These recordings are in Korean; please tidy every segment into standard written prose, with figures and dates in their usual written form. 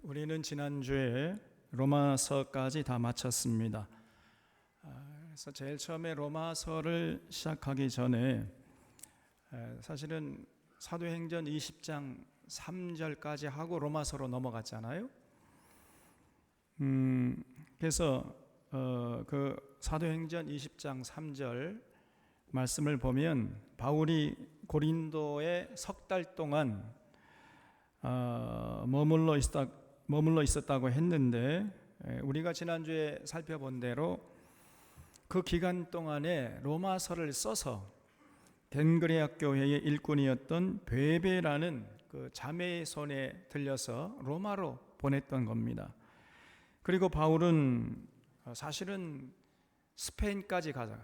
우리는 지난주에 로마서까지 다 마쳤습니다. 그래서 제일 처음에 로마서를 시작하기 전에 사실은 사도행전 20장 3절까지 하고 로마서로 넘어갔잖아요. 그래서 그 사도행전 20장 3절 말씀을 보면 바울이 고린도에 석 달 동안 머물러 있었다고 했는데, 우리가 지난주에 살펴본 대로 그 기간 동안에 로마서를 써서 겐그레아 교회의 일꾼이었던 베베라는 그 자매의 손에 들려서 로마로 보냈던 겁니다. 그리고 바울은 사실은 스페인까지 가자.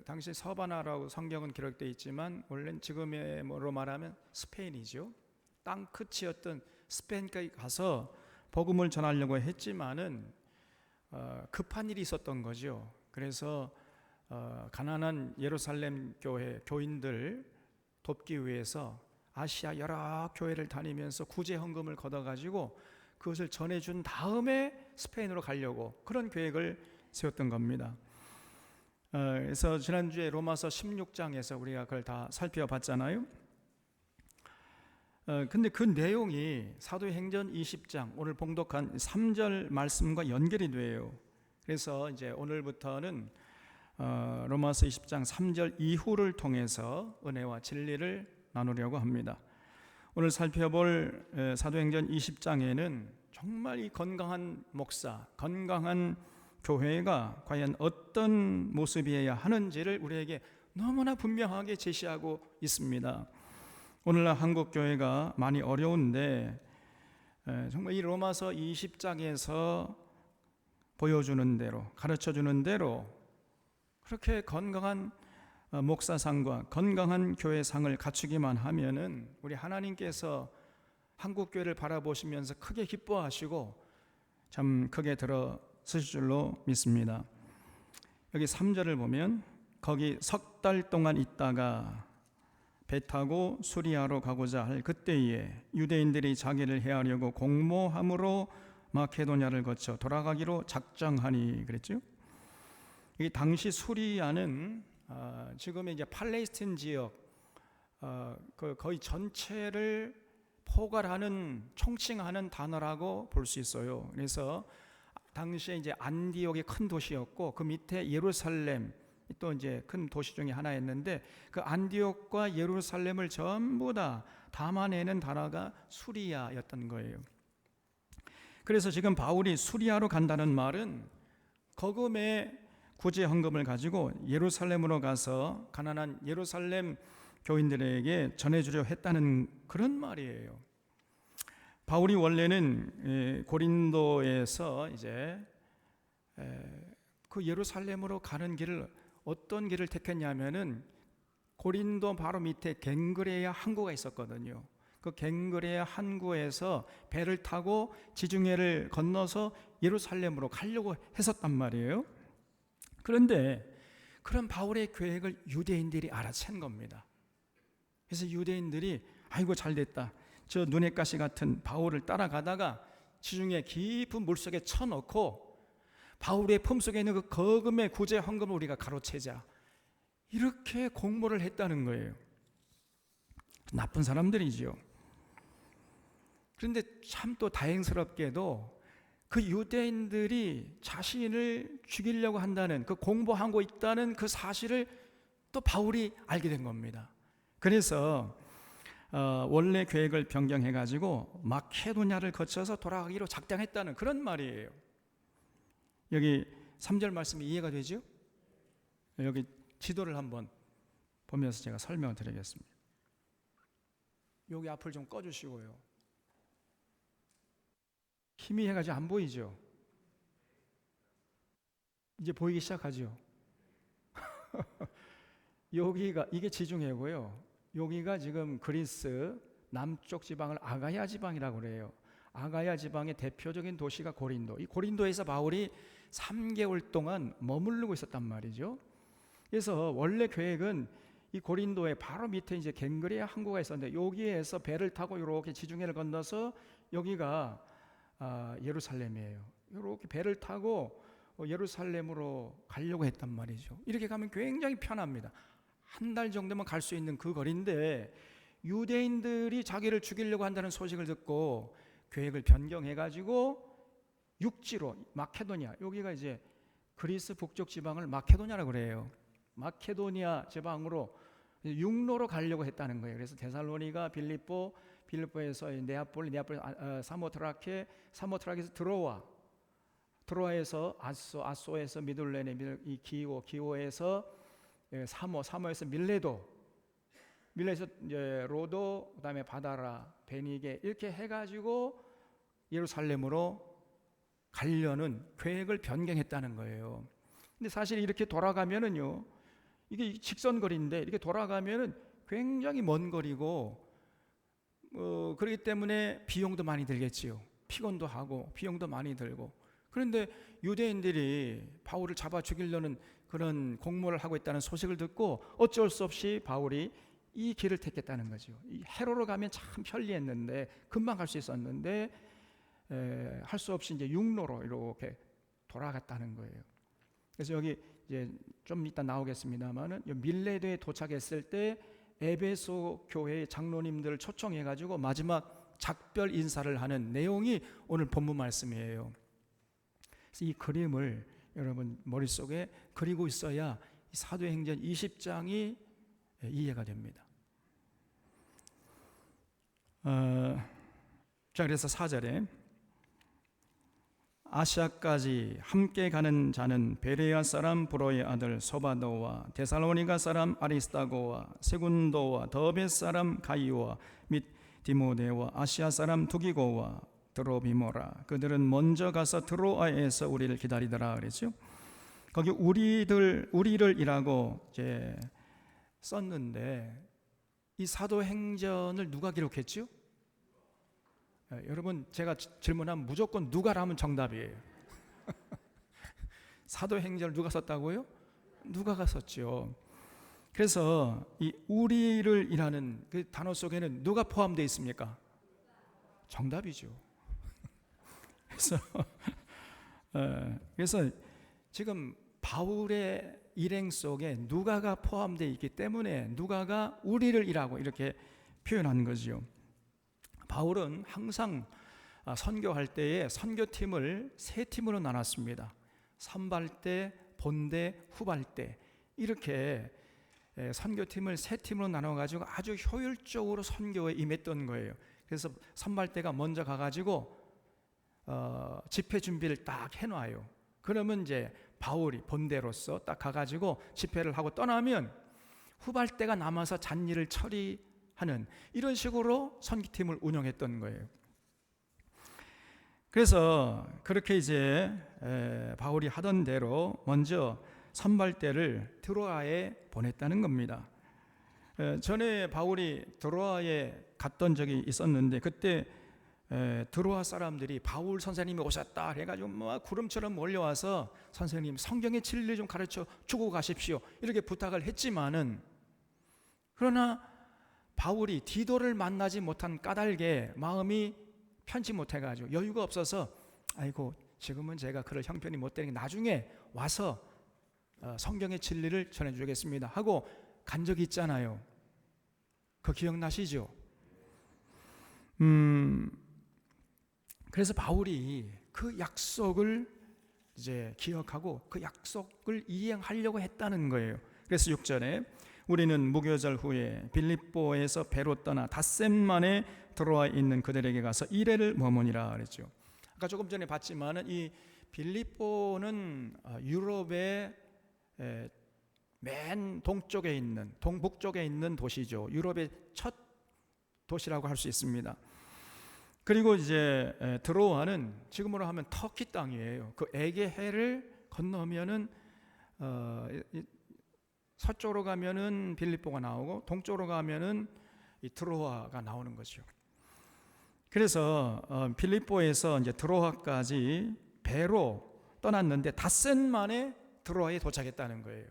당시 서바나라고 성경은 기록되어 있지만 원래는 지금의 뭐로 말하면 스페인이죠. 땅 끝이었던 스페인까지 가서 복음을 전하려고 했지만은 급한 일이 있었던 거죠. 그래서 가난한 예루살렘 교회 교인들 돕기 위해서 아시아 여러 교회를 다니면서 구제 헌금을 걷어가지고 그것을 전해준 다음에 스페인으로 가려고 그런 계획을 세웠던 겁니다. 그래서 지난주에 로마서 16장에서 우리가 그걸 다 살펴봤잖아요. 근데 그 내용이 사도행전 20장 오늘 봉독한 3절 말씀과 연결이 돼요. 그래서 이제 오늘부터는 로마서 20장 3절 이후를 통해서 은혜와 진리를 나누려고 합니다. 오늘 살펴볼 사도행전 20장에는 정말 이 건강한 목사, 건강한 교회가 과연 어떤 모습이어야 하는지를 우리에게 너무나 분명하게 제시하고 있습니다. 오늘날 한국 교회가 많이 어려운데 정말 이 로마서 20장에서 보여주는 대로, 가르쳐주는 대로 그렇게 건강한 목사상과 건강한 교회상을 갖추기만 하면은 우리 하나님께서 한국 교회를 바라보시면서 크게 기뻐하시고 참 크게 들어서실 줄로 믿습니다. 여기 3절을 보면 거기 석 달 동안 있다가 배 타고 수리아로 가고자 할 그때에 유대인들이 자기를 해하려고 공모함으로 마케도냐를 거쳐 돌아가기로 작정하니 그랬죠. 이 당시 수리아는 지금의 이제 팔레스틴 지역 거의 전체를 포괄하는 총칭하는 단어라고 볼 수 있어요. 그래서 당시에 이제 안디옥이 큰 도시였고 그 밑에 예루살렘 또 이제 큰 도시 중에 하나였는데 그 안디옥과 예루살렘을 전부 다 담아내는 단어가 수리아였던 거예요. 그래서 지금 바울이 수리아로 간다는 말은 거금의 구제 헌금을 가지고 예루살렘으로 가서 가난한 예루살렘 교인들에게 전해주려 했다는 그런 말이에요. 바울이 원래는 고린도에서 이제 그 예루살렘으로 가는 길을 어떤 길을 택했냐면은 고린도 바로 밑에 겐그레아 항구가 있었거든요. 그 겐그레아 항구에서 배를 타고 지중해를 건너서 예루살렘으로 가려고 했었단 말이에요. 그런데 그런 바울의 계획을 유대인들이 알아챈 겁니다. 그래서 유대인들이 아이고 잘됐다. 저 눈의 가시 같은 바울을 따라가다가 지중해 깊은 물속에 쳐넣고 바울의 품속에 있는 그 거금의 구제 헌금을 우리가 가로채자 이렇게 공모를 했다는 거예요. 나쁜 사람들이죠. 그런데 참 또 다행스럽게도 그 유대인들이 자신을 죽이려고 한다는 그 공모하고 있다는 그 사실을 또 바울이 알게 된 겁니다. 그래서 원래 계획을 변경해가지고 마케도냐를 거쳐서 돌아가기로 작정했다는 그런 말이에요. 여기 3절 말씀이 이해가 되죠? 여기 지도를 한번 보면서 제가 설명을 드리겠습니다. 여기 앞을 좀 꺼주시고요. 희미해가지고 안 보이죠? 이제 보이기 시작하죠? 여기가 이게 지중해고요. 여기가 지금 그리스 남쪽 지방을 아가야 지방이라고 그래요. 아가야 지방의 대표적인 도시가 고린도. 이 고린도에서 바울이 3개월 동안 머무르고 있었단 말이죠. 그래서 원래 계획은 이 고린도의 바로 밑에 이제 겐그레아 항구가 있었는데 여기에서 배를 타고 이렇게 지중해를 건너서 여기가 예루살렘이에요. 이렇게 배를 타고 예루살렘으로 가려고 했단 말이죠. 이렇게 가면 굉장히 편합니다. 한 달 정도면 갈 수 있는 그 거리인데 유대인들이 자기를 죽이려고 한다는 소식을 듣고 계획을 변경해가지고 육지로 마케도니아, 여기가 이제 그리스 북쪽 지방을 마케도니아라고 그래요. 마케도니아 지방으로 육로로 가려고 했다는 거예요. 그래서 데살로니가, 빌립보에서 네아폴리, 사모트라케, 사모트라케에서 드로아에서 아소에서 미둘레네, 이 기오에서 사모에서 밀레에서 이제 로도, 그다음에 바다라, 베니게 이렇게 해가지고 예루살렘으로 가려는 계획을 변경했다는 거예요. 근데 사실 이렇게 돌아가면은요, 이게 직선거리인데 이렇게 돌아가면은 굉장히 먼 거리고, 그렇기 때문에 비용도 많이 들겠지요. 피곤도 하고 비용도 많이 들고. 그런데 유대인들이 바울을 잡아 죽이려는 그런 공모를 하고 있다는 소식을 듣고 어쩔 수 없이 바울이 이 길을 택했다는 거죠. 이 해로로 가면 참 편리했는데, 금방 갈 수 있었는데 할 수 없이 이제 육로로 이렇게 돌아갔다는 거예요. 그래서 여기 이제 좀 이따 나오겠습니다만은 밀레도에 도착했을 때 에베소 교회의 장로님들을 초청해 가지고 마지막 작별 인사를 하는 내용이 오늘 본문 말씀이에요. 그래서 이 그림을 여러분 머릿속에 그리고 있어야 사도행전 20장이 이해가 됩니다. 자, 그래서 4절에 아시아까지 함께 가는 자는 베레아 사람 브로의 아들 소바도와 데살로니가 사람 아리스타고와 세군도와 더베 사람 가이오와 및 디모데와 아시아 사람 두기고와 드로비모라. 그들은 먼저 가서 드로아에서 우리를 기다리더라 그랬죠. 거기 우리를이라고 이제 썼는데 이 사도행전을 누가 기록했죠? 여러분, 제가 질문하면 무조건 누가라면 정답이에요. 사도행전을 누가 썼다고요? 누가가 썼죠. 그래서 이 우리를이라는 그 단어 속에는 누가 포함되어 있습니까? 정답이죠. 그래서 지금 바울의 일행 속에 누가가 포함되어 있기 때문에 누가가 우리를이라고 이렇게 표현한 거죠. 바울은 항상 선교할 때에 선교팀을 세 팀으로 나눴습니다. 선발대, 본대, 후발대, 이렇게 선교팀을 세 팀으로 나눠가지고 아주 효율적으로 선교에 임했던 거예요. 그래서 선발대가 먼저 가가지고 집회 준비를 딱 해놔요. 그러면 이제 바울이 본대로서 딱 가가지고 집회를 하고 떠나면 후발대가 남아서 잔일을 처리하는 이런 식으로 선교팀을 운영했던 거예요. 그래서 그렇게 이제 바울이 하던 대로 먼저 선발대를 드로아에 보냈다는 겁니다. 전에 바울이 드로아에 갔던 적이 있었는데 그때 드로아 사람들이 바울 선생님이 오셨다 해가지고 막 구름처럼 몰려와서 선생님 성경의 진리 좀 가르쳐 주고 가십시오 이렇게 부탁을 했지만은, 그러나 바울이 디도를 만나지 못한 까닭에 마음이 편치 못해가지고 여유가 없어서 아이고 지금은 제가 그럴 형편이 못 되니 나중에 와서 성경의 진리를 전해주겠습니다 하고 간 적이 있잖아요. 그거 기억나시죠? 그래서 바울이 그 약속을 이제 기억하고 그 약속을 이행하려고 했다는 거예요. 그래서 6절에 우리는 무교절 후에 빌립보에서 배로 떠나 닷새 만에 드로아에 있는 그들에게 가서 이래를 머무니라 그랬죠. 아까 조금 전에 봤지만은 이 빌립보는 유럽의 맨 동쪽에 있는, 동북쪽에 있는 도시죠. 유럽의 첫 도시라고 할 수 있습니다. 그리고 이제 드로아는 지금으로 하면 터키 땅이에요. 그 에게해를 건너면은 서쪽으로 가면은 빌립보가 나오고 동쪽으로 가면은 이 드로아가 나오는 거죠. 그래서 빌립보에서 이제 드로아까지 배로 떠났는데 닷새 만에 드로아에 도착했다는 거예요.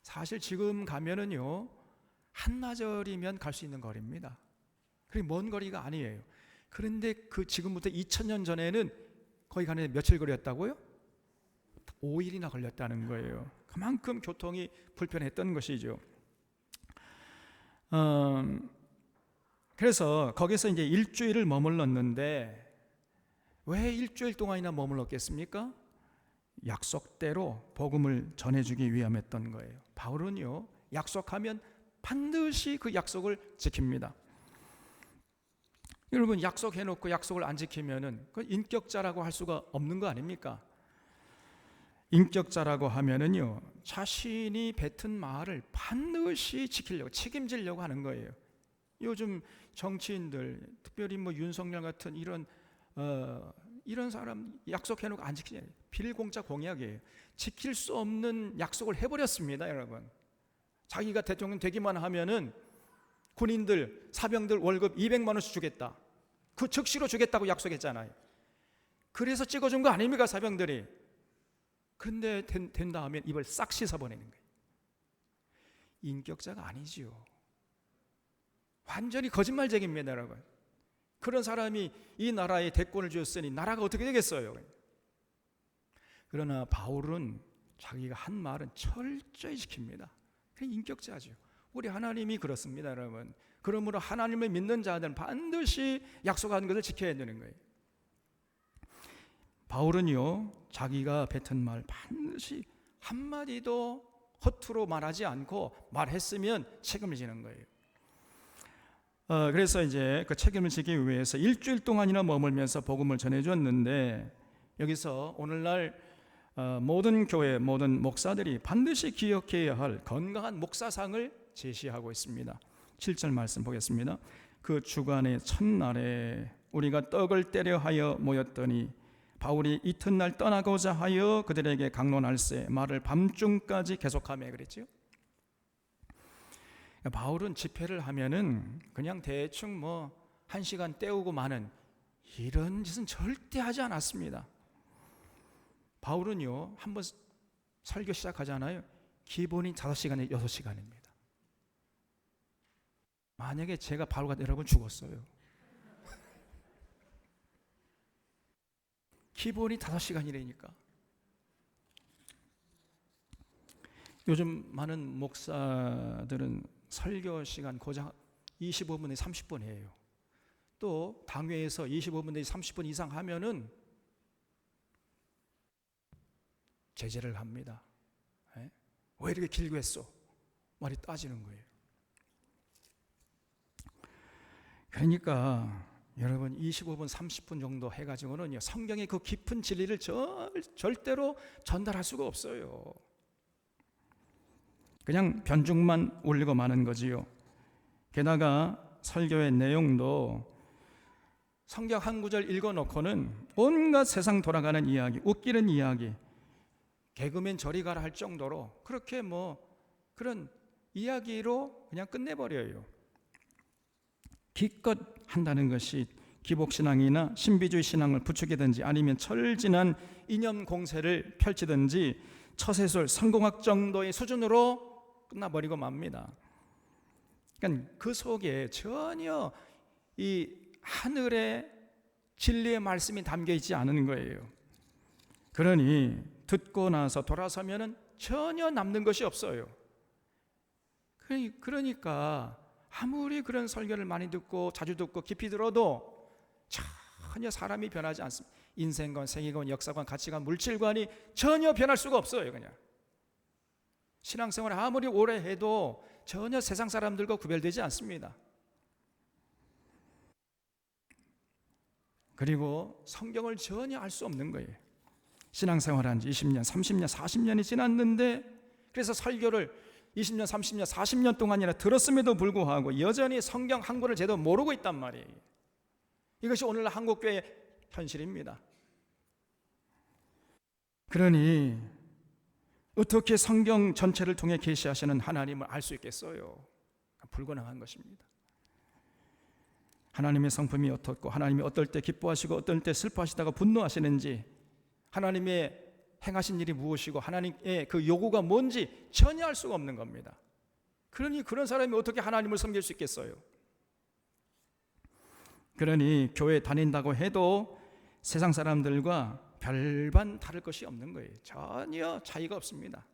사실 지금 가면은요 한나절이면 갈 수 있는 거리입니다. 그리 먼 거리가 아니에요. 그런데 그 지금부터 2000년 전에는 거기 가는데 며칠 걸렸다고요? 5일이나 걸렸다는 거예요. 그만큼 교통이 불편했던 것이죠. 그래서 거기서 이제 일주일을 머물렀는데 왜 일주일 동안이나 머물렀겠습니까? 약속대로 복음을 전해주기 위함했던 거예요. 바울은요, 약속하면 반드시 그 약속을 지킵니다. 여러분, 약속해놓고 약속을 안 지키면은 그 인격자라고 할 수가 없는 거 아닙니까? 인격자라고 하면은요, 자신이 뱉은 말을 반드시 지키려고, 책임지려고 하는 거예요. 요즘 정치인들, 특별히 뭐 윤석열 같은 이런 사람 약속해놓고 안 지키냐, 빌공짜 공약이에요. 지킬 수 없는 약속을 해버렸습니다, 여러분. 자기가 대통령 되기만 하면은 군인들, 사병들 월급 200만 원씩 주겠다. 그 즉시로 주겠다고 약속했잖아요. 그래서 찍어준 거 아닙니까, 사병들이? 근데 된 다음에 입을 싹 씻어버리는 거예요. 인격자가 아니지요. 완전히 거짓말쟁이입니다, 여러분. 그런 사람이 이 나라에 대권을 주었으니 나라가 어떻게 되겠어요? 그러나 바울은 자기가 한 말은 철저히 지킵니다. 그게 인격자죠. 우리 하나님이 그렇습니다, 여러분. 그러므로 하나님을 믿는 자들은 반드시 약속한 것을 지켜야 되는 거예요. 바울은요, 자기가 뱉은 말 반드시 한마디도 허투루 말하지 않고 말했으면 책임을 지는 거예요. 그래서 이제 그 책임을 지기 위해서 일주일 동안이나 머물면서 복음을 전해줬는데, 여기서 오늘날 모든 교회, 모든 목사들이 반드시 기억해야 할 건강한 목사상을 제시하고 있습니다. 7절 말씀 보겠습니다. 그 주간의 첫날에 우리가 떡을 떼려 하여 모였더니 바울이 이튿날 떠나고자 하여 그들에게 강론할세 말을 밤중까지 계속하며 그랬죠. 바울은 집회를 하면은 그냥 대충 뭐 1시간 때우고 마는 이런 짓은 절대 하지 않았습니다. 바울은요, 한번 설교 시작하잖아요. 기본이 5시간에 6시간입니다. 만약에 제가 바울 같은 여러분 죽었어요. 기본이 5시간이라니까. 요즘 많은 목사들은 설교 시간 고작 25분에 30분 해요. 또 당회에서 25분에 30분 이상 하면은 제재를 합니다. 왜 이렇게 길게 했어? 말이 따지는 거예요. 그러니까 여러분 25분 30분 정도 해가지고는 성경의 그 깊은 진리를 절대로 전달할 수가 없어요. 그냥 변죽만 올리고 마는 거지요. 게다가 설교의 내용도 성경 한 구절 읽어놓고는 온갖 세상 돌아가는 이야기, 웃기는 이야기, 개그맨 저리 가라 할 정도로 그렇게 뭐 그런 이야기로 그냥 끝내버려요. 기껏 한다는 것이 기복신앙이나 신비주의 신앙을 부추기든지 아니면 철진한 이념 공세를 펼치든지 처세술, 성공학 정도의 수준으로 끝나버리고 맙니다. 그러니까 그 속에 전혀 이 하늘의 진리의 말씀이 담겨 있지 않은 거예요. 그러니 듣고 나서 돌아서면은 전혀 남는 것이 없어요. 그러니까 아무리 그런 설교를 많이 듣고 자주 듣고 깊이 들어도 전혀 사람이 변하지 않습니다. 인생관, 세계관, 역사관, 가치관, 물질관이 전혀 변할 수가 없어요. 그냥 신앙생활을 아무리 오래 해도 전혀 세상 사람들과 구별되지 않습니다. 그리고 성경을 전혀 알 수 없는 거예요. 신앙생활한 지 20년, 30년, 40년이 지났는데 그래서 설교를 20년, 30년, 40년 동안이나 들었음에도 불구하고 여전히 성경 한 권을 제대로 모르고 있단 말이에요. 이것이 오늘날 한국교회의 현실입니다. 그러니 어떻게 성경 전체를 통해 계시하시는 하나님을 알 수 있겠어요? 불가능한 것입니다. 하나님의 성품이 어떻고 하나님이 어떨 때 기뻐하시고 어떨 때 슬퍼하시다가 분노하시는지, 하나님의 행하신 일이 무엇이고 하나님의 그 요구가 뭔지 전혀 알 수가 없는 겁니다. 그러니 그런 사람이 어떻게 하나님을 섬길 수 있겠어요? 그러니 교회 다닌다고 해도 세상 사람들과 별반 다를 것이 없는 거예요. 전혀 차이가 없습니다.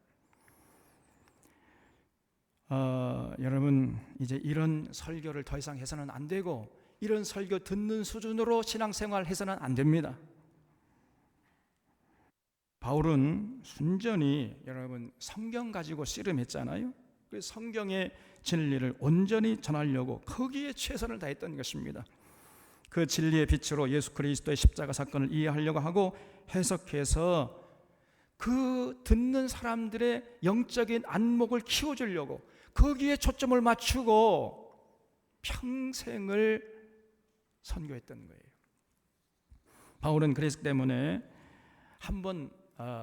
여러분, 이제 이런 설교를 더 이상 해서는 안 되고, 이런 설교 듣는 수준으로 신앙생활 해서는 안 됩니다. 바울은 순전히 여러분 성경 가지고 씨름했잖아요. 그 성경의 진리를 온전히 전하려고 거기에 최선을 다했던 것입니다. 그 진리의 빛으로 예수 그리스도의 십자가 사건을 이해하려고 하고 해석해서 그 듣는 사람들의 영적인 안목을 키워주려고 거기에 초점을 맞추고 평생을 선교했던 거예요. 바울은 그랬기 때문에 한번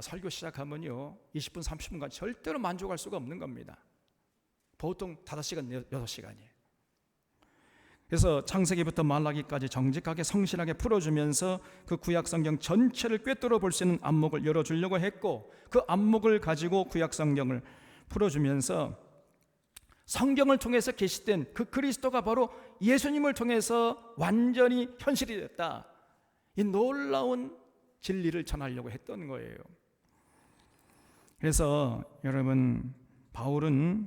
설교 시작하면요 20분 30분간 절대로 만족할 수가 없는 겁니다. 보통 5시간 6시간이에요. 그래서 창세기부터 말라기까지 정직하게 성실하게 풀어주면서 그 구약 성경 전체를 꿰뚫어 볼 수 있는 안목을 열어주려고 했고, 그 안목을 가지고 구약 성경을 풀어주면서 성경을 통해서 계시된 그 그리스도가 바로 예수님을 통해서 완전히 현실이 됐다, 이 놀라운 진리를 전하려고 했던 거예요. 그래서 여러분, 바울은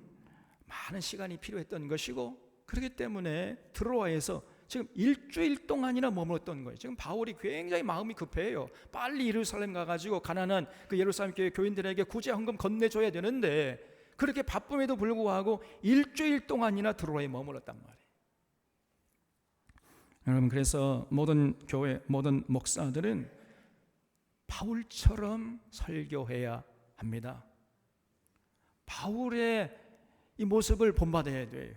많은 시간이 필요했던 것이고, 그렇기 때문에 트로아에서 지금 일주일 동안이나 머물렀던 거예요. 지금 바울이 굉장히 마음이 급해요. 빨리 예루살렘 가가지고 가난한 그 예루살렘 교회 교인들에게 구제 헌금 건네줘야 되는데, 그렇게 바쁨에도 불구하고 일주일 동안이나 트로아에 머물렀단 말이에요. 여러분, 그래서 모든 교회, 모든 목사들은 바울처럼 설교해야 합니다. 바울의 이 모습을 본받아야 돼요.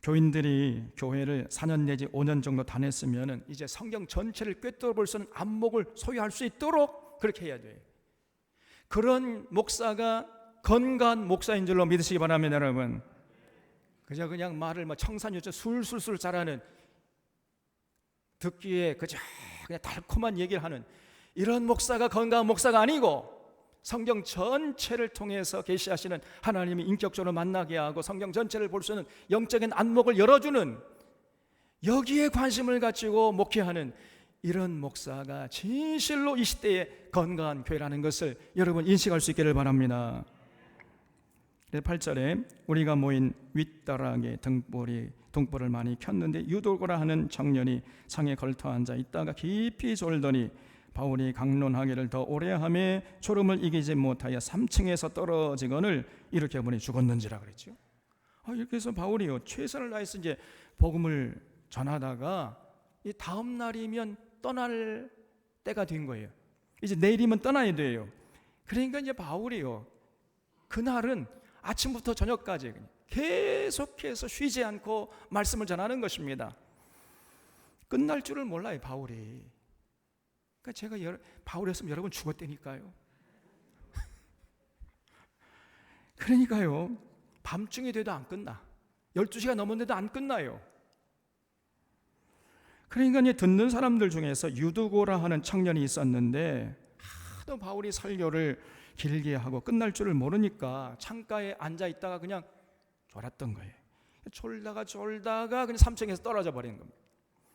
교인들이 교회를 4년 내지 5년 정도 다녔으면 이제 성경 전체를 꿰뚫어 볼 수 있는 안목을 소유할 수 있도록 그렇게 해야 돼요. 그런 목사가 건강한 목사인 줄로 믿으시기 바랍니다. 여러분, 그냥 말을 청산유자 술술술 잘하는, 듣기에 그냥 달콤한 얘기를 하는 이런 목사가 건강한 목사가 아니고, 성경 전체를 통해서 계시하시는 하나님이 인격적으로 만나게 하고 성경 전체를 볼 수 있는 영적인 안목을 열어주는, 여기에 관심을 가지고 목회하는 이런 목사가 진실로 이 시대에 건강한 교회라는 것을 여러분 인식할 수 있기를 바랍니다. 8절에 우리가 모인 윗다락에 등불을 많이 켰는데 유도고라 하는 청년이 상에 걸터 앉아 있다가 깊이 졸더니 바울이 강론하기를 더 오래 하며 졸음을 이기지 못하여 3층에서 떨어지거늘 이렇게 보니 죽었는지라 그랬죠. 이렇게 해서 바울이요 최선을 다해서 이제 복음을 전하다가 이 다음 날이면 떠날 때가 된 거예요. 이제 내일이면 떠나야 돼요. 그러니까 이제 바울이요 그날은 아침부터 저녁까지 계속해서 쉬지 않고 말씀을 전하는 것입니다. 끝날 줄을 몰라요, 바울이. 그러니까 제가 바울이었으면 여러분 죽었다니까요. 그러니까요, 밤중이 돼도 안 끝나. 12시가 넘었는데도 안 끝나요. 그러니까 이제 듣는 사람들 중에서 유두고라 하는 청년이 있었는데 하도 바울이 설교를 길게 하고 끝날 줄을 모르니까 창가에 앉아 있다가 그냥 졸았던 거예요. 졸다가 그냥 3층에서 떨어져 버린 겁니다.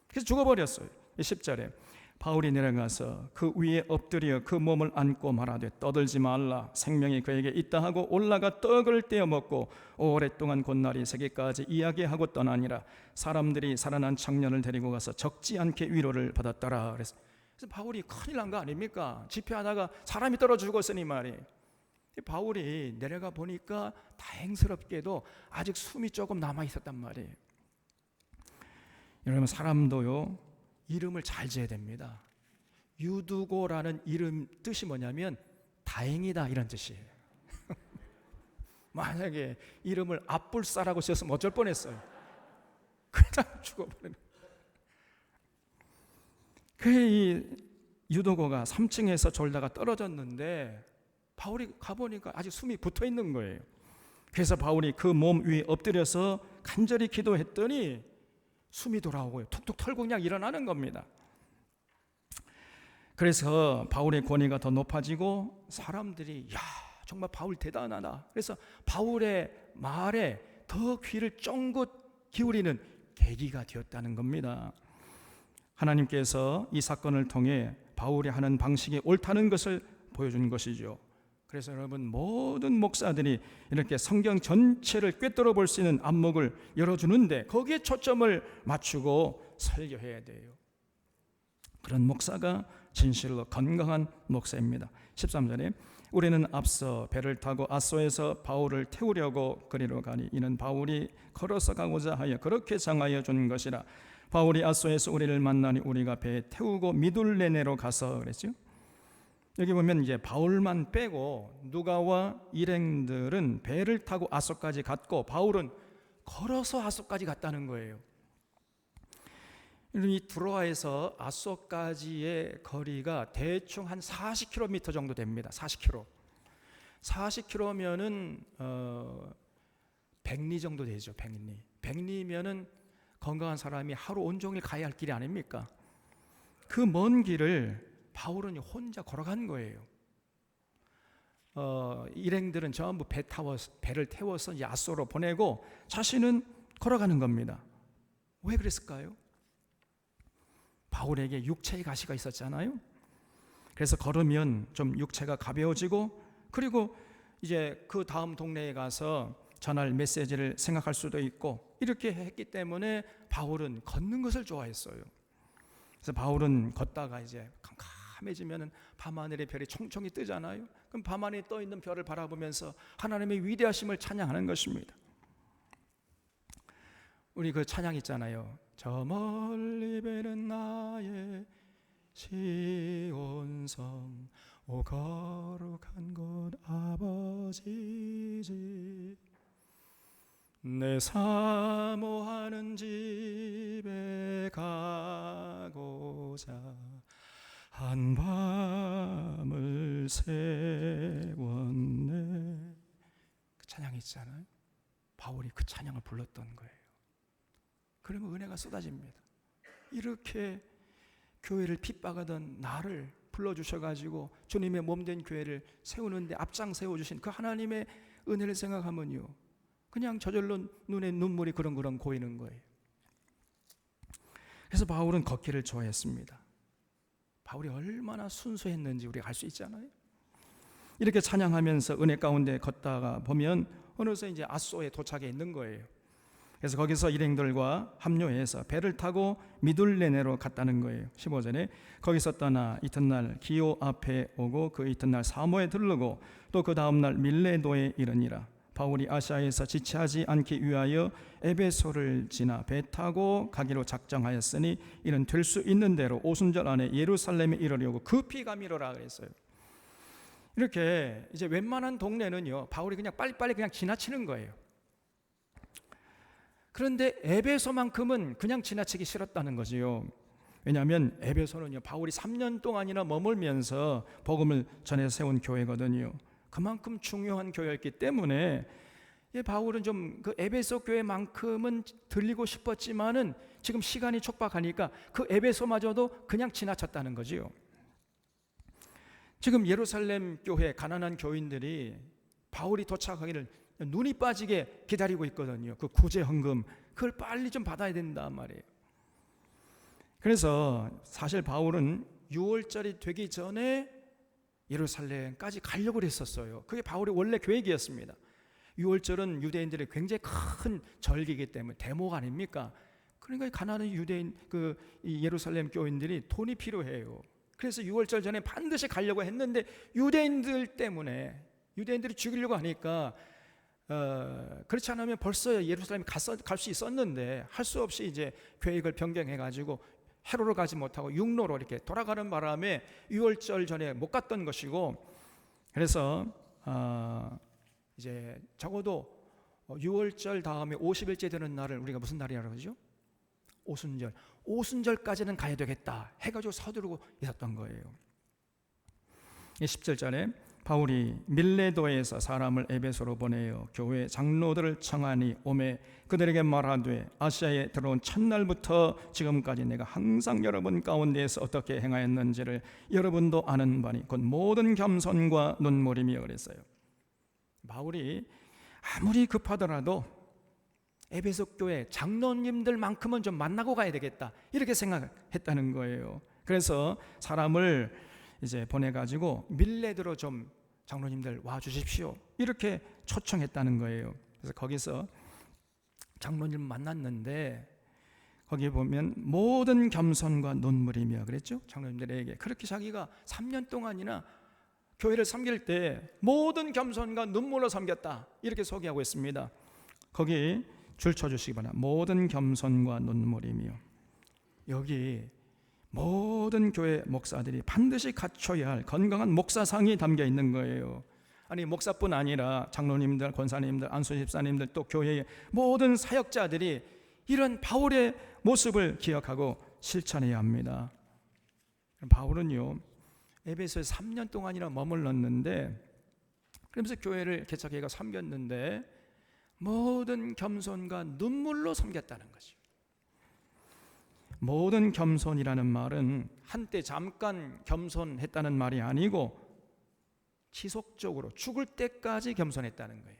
그래서 죽어버렸어요. 10절에 바울이 내려가서 그 위에 엎드려 그 몸을 안고 말하되 떠들지 말라, 생명이 그에게 있다 하고 올라가 떡을 떼어 먹고 오랫동안 곧날이 새기까지 이야기하고 떠나니라. 사람들이 살아난 청년을 데리고 가서 적지 않게 위로를 받았더라. 그래서 바울이 큰일 난 거 아닙니까? 집회하다가 사람이 떨어져 죽었으니 말이에요. 바울이 내려가 보니까 다행스럽게도 아직 숨이 조금 남아 있었단 말이에요. 여러분, 사람도요 이름을 잘 지어야 됩니다. 유두고라는 이름 뜻이 뭐냐면 다행이다 이런 뜻이에요. 만약에 이름을 앞불사라고 지었으면 어쩔 뻔했어요. 그냥 죽어버리는. 이 유두고가 3층에서 졸다가 떨어졌는데 바울이 가보니까 아직 숨이 붙어 있는 거예요. 그래서 바울이 그 몸 위에 엎드려서 간절히 기도했더니 숨이 돌아오고요, 툭툭 털고 그냥 일어나는 겁니다. 그래서 바울의 권위가 더 높아지고 사람들이 야 정말 바울 대단하다. 그래서 바울의 말에 더 귀를 쫑긋 기울이는 계기가 되었다는 겁니다. 하나님께서 이 사건을 통해 바울이 하는 방식이 옳다는 것을 보여준 것이죠. 그래서 여러분, 모든 목사들이 이렇게 성경 전체를 꿰뚫어 볼 수 있는 안목을 열어주는데 거기에 초점을 맞추고 설교해야 돼요. 그런 목사가 진실로 건강한 목사입니다. 13절에 우리는 앞서 배를 타고 아소에서 바울을 태우려고 그리로 가니 이는 바울이 걸어서 가고자 하여 그렇게 정하여 준 것이라. 바울이 아소에서 우리를 만나니 우리가 배에 태우고 미둘레네로 가서 그랬죠. 여기 보면 이제 바울만 빼고 누가와 일행들은 배를 타고 아소까지 갔고 바울은 걸어서 아소까지 갔다는 거예요. 이 드로아에서 아소까지의 거리가 대충 한 40km 정도 됩니다. 40km. 40km면은 100리 정도 되죠. 100리. 100리면은 건강한 사람이 하루 온종일 가야 할 길이 아닙니까? 그 먼 길을 바울은 혼자 걸어간 거예요. 일행들은 전부 배를 태워서 이제 아소로 보내고 자신은 걸어가는 겁니다. 왜 그랬을까요? 바울에게 육체의 가시가 있었잖아요. 그래서 걸으면 좀 육체가 가벼워지고 그리고 이제 그 다음 동네에 가서 전할 메시지를 생각할 수도 있고 이렇게 했기 때문에 바울은 걷는 것을 좋아했어요. 그래서 바울은 걷다가 이제 캄캄해지면 밤하늘의 별이 총총히 뜨잖아요. 그럼 밤하늘에 떠 있는 별을 바라보면서 하나님의 위대하심을 찬양하는 것입니다. 우리 그 찬양 있잖아요. 저 멀리 배는 나의 시온성 오 거룩한 곳 아버지지 내 사모하는 집에 가고자 한 밤을 세웠네. 그 찬양이 있잖아요. 바울이 그 찬양을 불렀던 거예요. 그러면 은혜가 쏟아집니다. 이렇게 교회를 핍박하던 나를 불러주셔가지고 주님의 몸된 교회를 세우는데 앞장 세워주신 그 하나님의 은혜를 생각하면요, 그냥 저절로 눈에 눈물이 그렁그렁 고이는 거예요. 그래서 바울은 걷기를 좋아했습니다. 바울이 얼마나 순수했는지 우리가 알 수 있잖아요. 이렇게 찬양하면서 은혜 가운데 걷다가 보면 어느새 이제 아소에 도착해 있는 거예요. 그래서 거기서 일행들과 합류해서 배를 타고 미둘레네로 갔다는 거예요. 15절에 거기서 떠나 이튿날 기오 앞에 오고 그 이튿날 사모에 들르고 또 그 다음날 밀레도에 이르니라. 바울이 아시아에서 지체하지 않기 위하여 에베소를 지나 배 타고 가기로 작정하였으니 이는 될 수 있는 대로 오순절 안에 예루살렘에 이르려고 급히 가미로라 그랬어요. 이렇게 이제 웬만한 동네는요 바울이 그냥 빨리빨리 그냥 지나치는 거예요. 그런데 에베소만큼은 그냥 지나치기 싫었다는 거지요. 왜냐하면 에베소는요 바울이 3년 동안이나 머물면서 복음을 전해 세운 교회거든요. 그만큼 중요한 교회였기 때문에 바울은 좀 그 에베소 교회만큼은 들리고 싶었지만은 지금 시간이 촉박하니까 그 에베소마저도 그냥 지나쳤다는 거지요. 지금 예루살렘 교회 가난한 교인들이 바울이 도착하기를 눈이 빠지게 기다리고 있거든요. 그 구제 헌금 그걸 빨리 좀 받아야 된단 말이에요. 그래서 사실 바울은 6월절이 되기 전에 예루살렘까지 가려고 했었어요. 그게 바울의 원래 계획이었습니다. 6월절은 유대인들의 굉장히 큰 절기이기 때문에 대목 아닙니까? 그러니까 가난한 유대인 이 예루살렘 교인들이 돈이 필요해요. 그래서 6월절 전에 반드시 가려고 했는데 유대인들 때문에 유대인들이 죽이려고 하니까 그렇지 않으면 벌써 예루살렘에 갈 수 있었는데 할 수 없이 이제 계획을 변경해가지고 해로로 가지 못하고 육로로 이렇게 돌아가는 바람에 6월절 전에 못 갔던 것이고 그래서 이제 적어도 6월절 다음에 50일째 되는 날을 우리가 무슨 날이라고 그러죠? 오순절. 오순절까지는 가야 되겠다 해가지고 서두르고 있었던 거예요. 17절에 바울이 밀레도에서 사람을 에베소로 보내어 교회 장로들을 청하니 오매 그들에게 말하되 아시아에 들어온 첫날부터 지금까지 내가 항상 여러분 가운데에서 어떻게 행하였는지를 여러분도 아는 바니 곧 모든 겸손과 눈물이며 그랬어요. 바울이 아무리 급하더라도 에베소 교회 장로님들만큼은 좀 만나고 가야 되겠다, 이렇게 생각했다는 거예요. 그래서 사람을 이제 보내가지고 밀레드로 좀 장로님들 와 주십시오, 이렇게 초청했다는 거예요. 그래서 거기서 장로님 만났는데 거기에 보면 모든 겸손과 눈물이며 그랬죠. 장로님들에게 그렇게 자기가 3년 동안이나 교회를 섬길 때 모든 겸손과 눈물로 섬겼다, 이렇게 소개하고 있습니다. 거기 줄 쳐주시기 바랍니다. 모든 겸손과 눈물이며. 여기 모든 교회 목사들이 반드시 갖춰야 할 건강한 목사상이 담겨 있는 거예요. 아니, 목사뿐 아니라 장로님들, 권사님들, 안수집사님들, 또 교회의 모든 사역자들이 이런 바울의 모습을 기억하고 실천해야 합니다. 바울은요, 에베소에 3년 동안이나 머물렀는데, 그러면서 교회를 개척해가 섬겼는데 모든 겸손과 눈물로 섬겼다는 거죠. 모든 겸손이라는 말은 한때 잠깐 겸손했다는 말이 아니고 지속적으로 죽을 때까지 겸손했다는 거예요.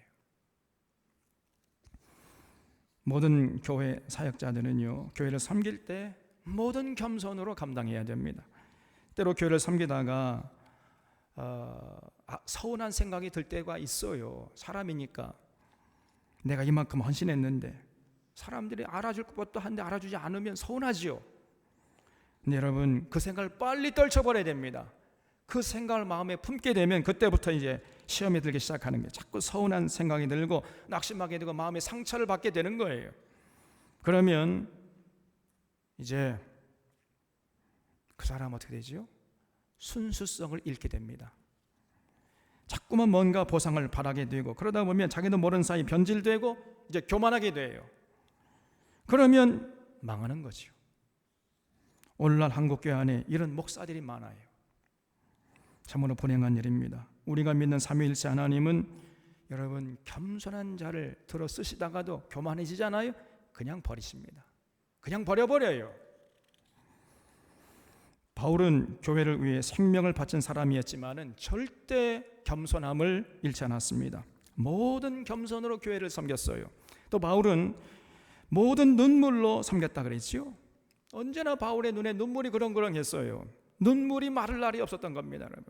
모든 교회 사역자들은요, 교회를 섬길 때 모든 겸손으로 감당해야 됩니다. 때로 교회를 섬기다가 서운한 생각이 들 때가 있어요. 사람이니까. 내가 이만큼 헌신했는데 사람들이 알아줄 것도 한데 알아주지 않으면 서운하지요. 근데 여러분, 그 생각을 빨리 떨쳐버려야 됩니다. 그 생각을 마음에 품게 되면 그때부터 이제 시험에 들기 시작하는 거예요. 자꾸 서운한 생각이 들고 낙심하게 되고 마음에 상처를 받게 되는 거예요. 그러면 이제 그 사람 어떻게 되죠? 순수성을 잃게 됩니다. 자꾸만 뭔가 보상을 바라게 되고, 그러다 보면 자기도 모르는 사이 변질되고 이제 교만하게 돼요. 그러면 망하는 거죠. 오늘날 한국교회 안에 이런 목사들이 많아요. 참으로 불행한 일입니다. 우리가 믿는 삼위일체 하나님은 여러분, 겸손한 자를 들어 쓰시다가도 교만해지잖아요. 그냥 버리십니다. 그냥 버려버려요. 바울은 교회를 위해 생명을 바친 사람이었지만은 절대 겸손함을 잃지 않았습니다. 모든 겸손으로 교회를 섬겼어요. 또 바울은 모든 눈물로 섬겼다 그랬죠. 언제나 바울의 눈에 눈물이 그렁그렁했어요. 눈물이 마를 날이 없었던 겁니다, 여러분.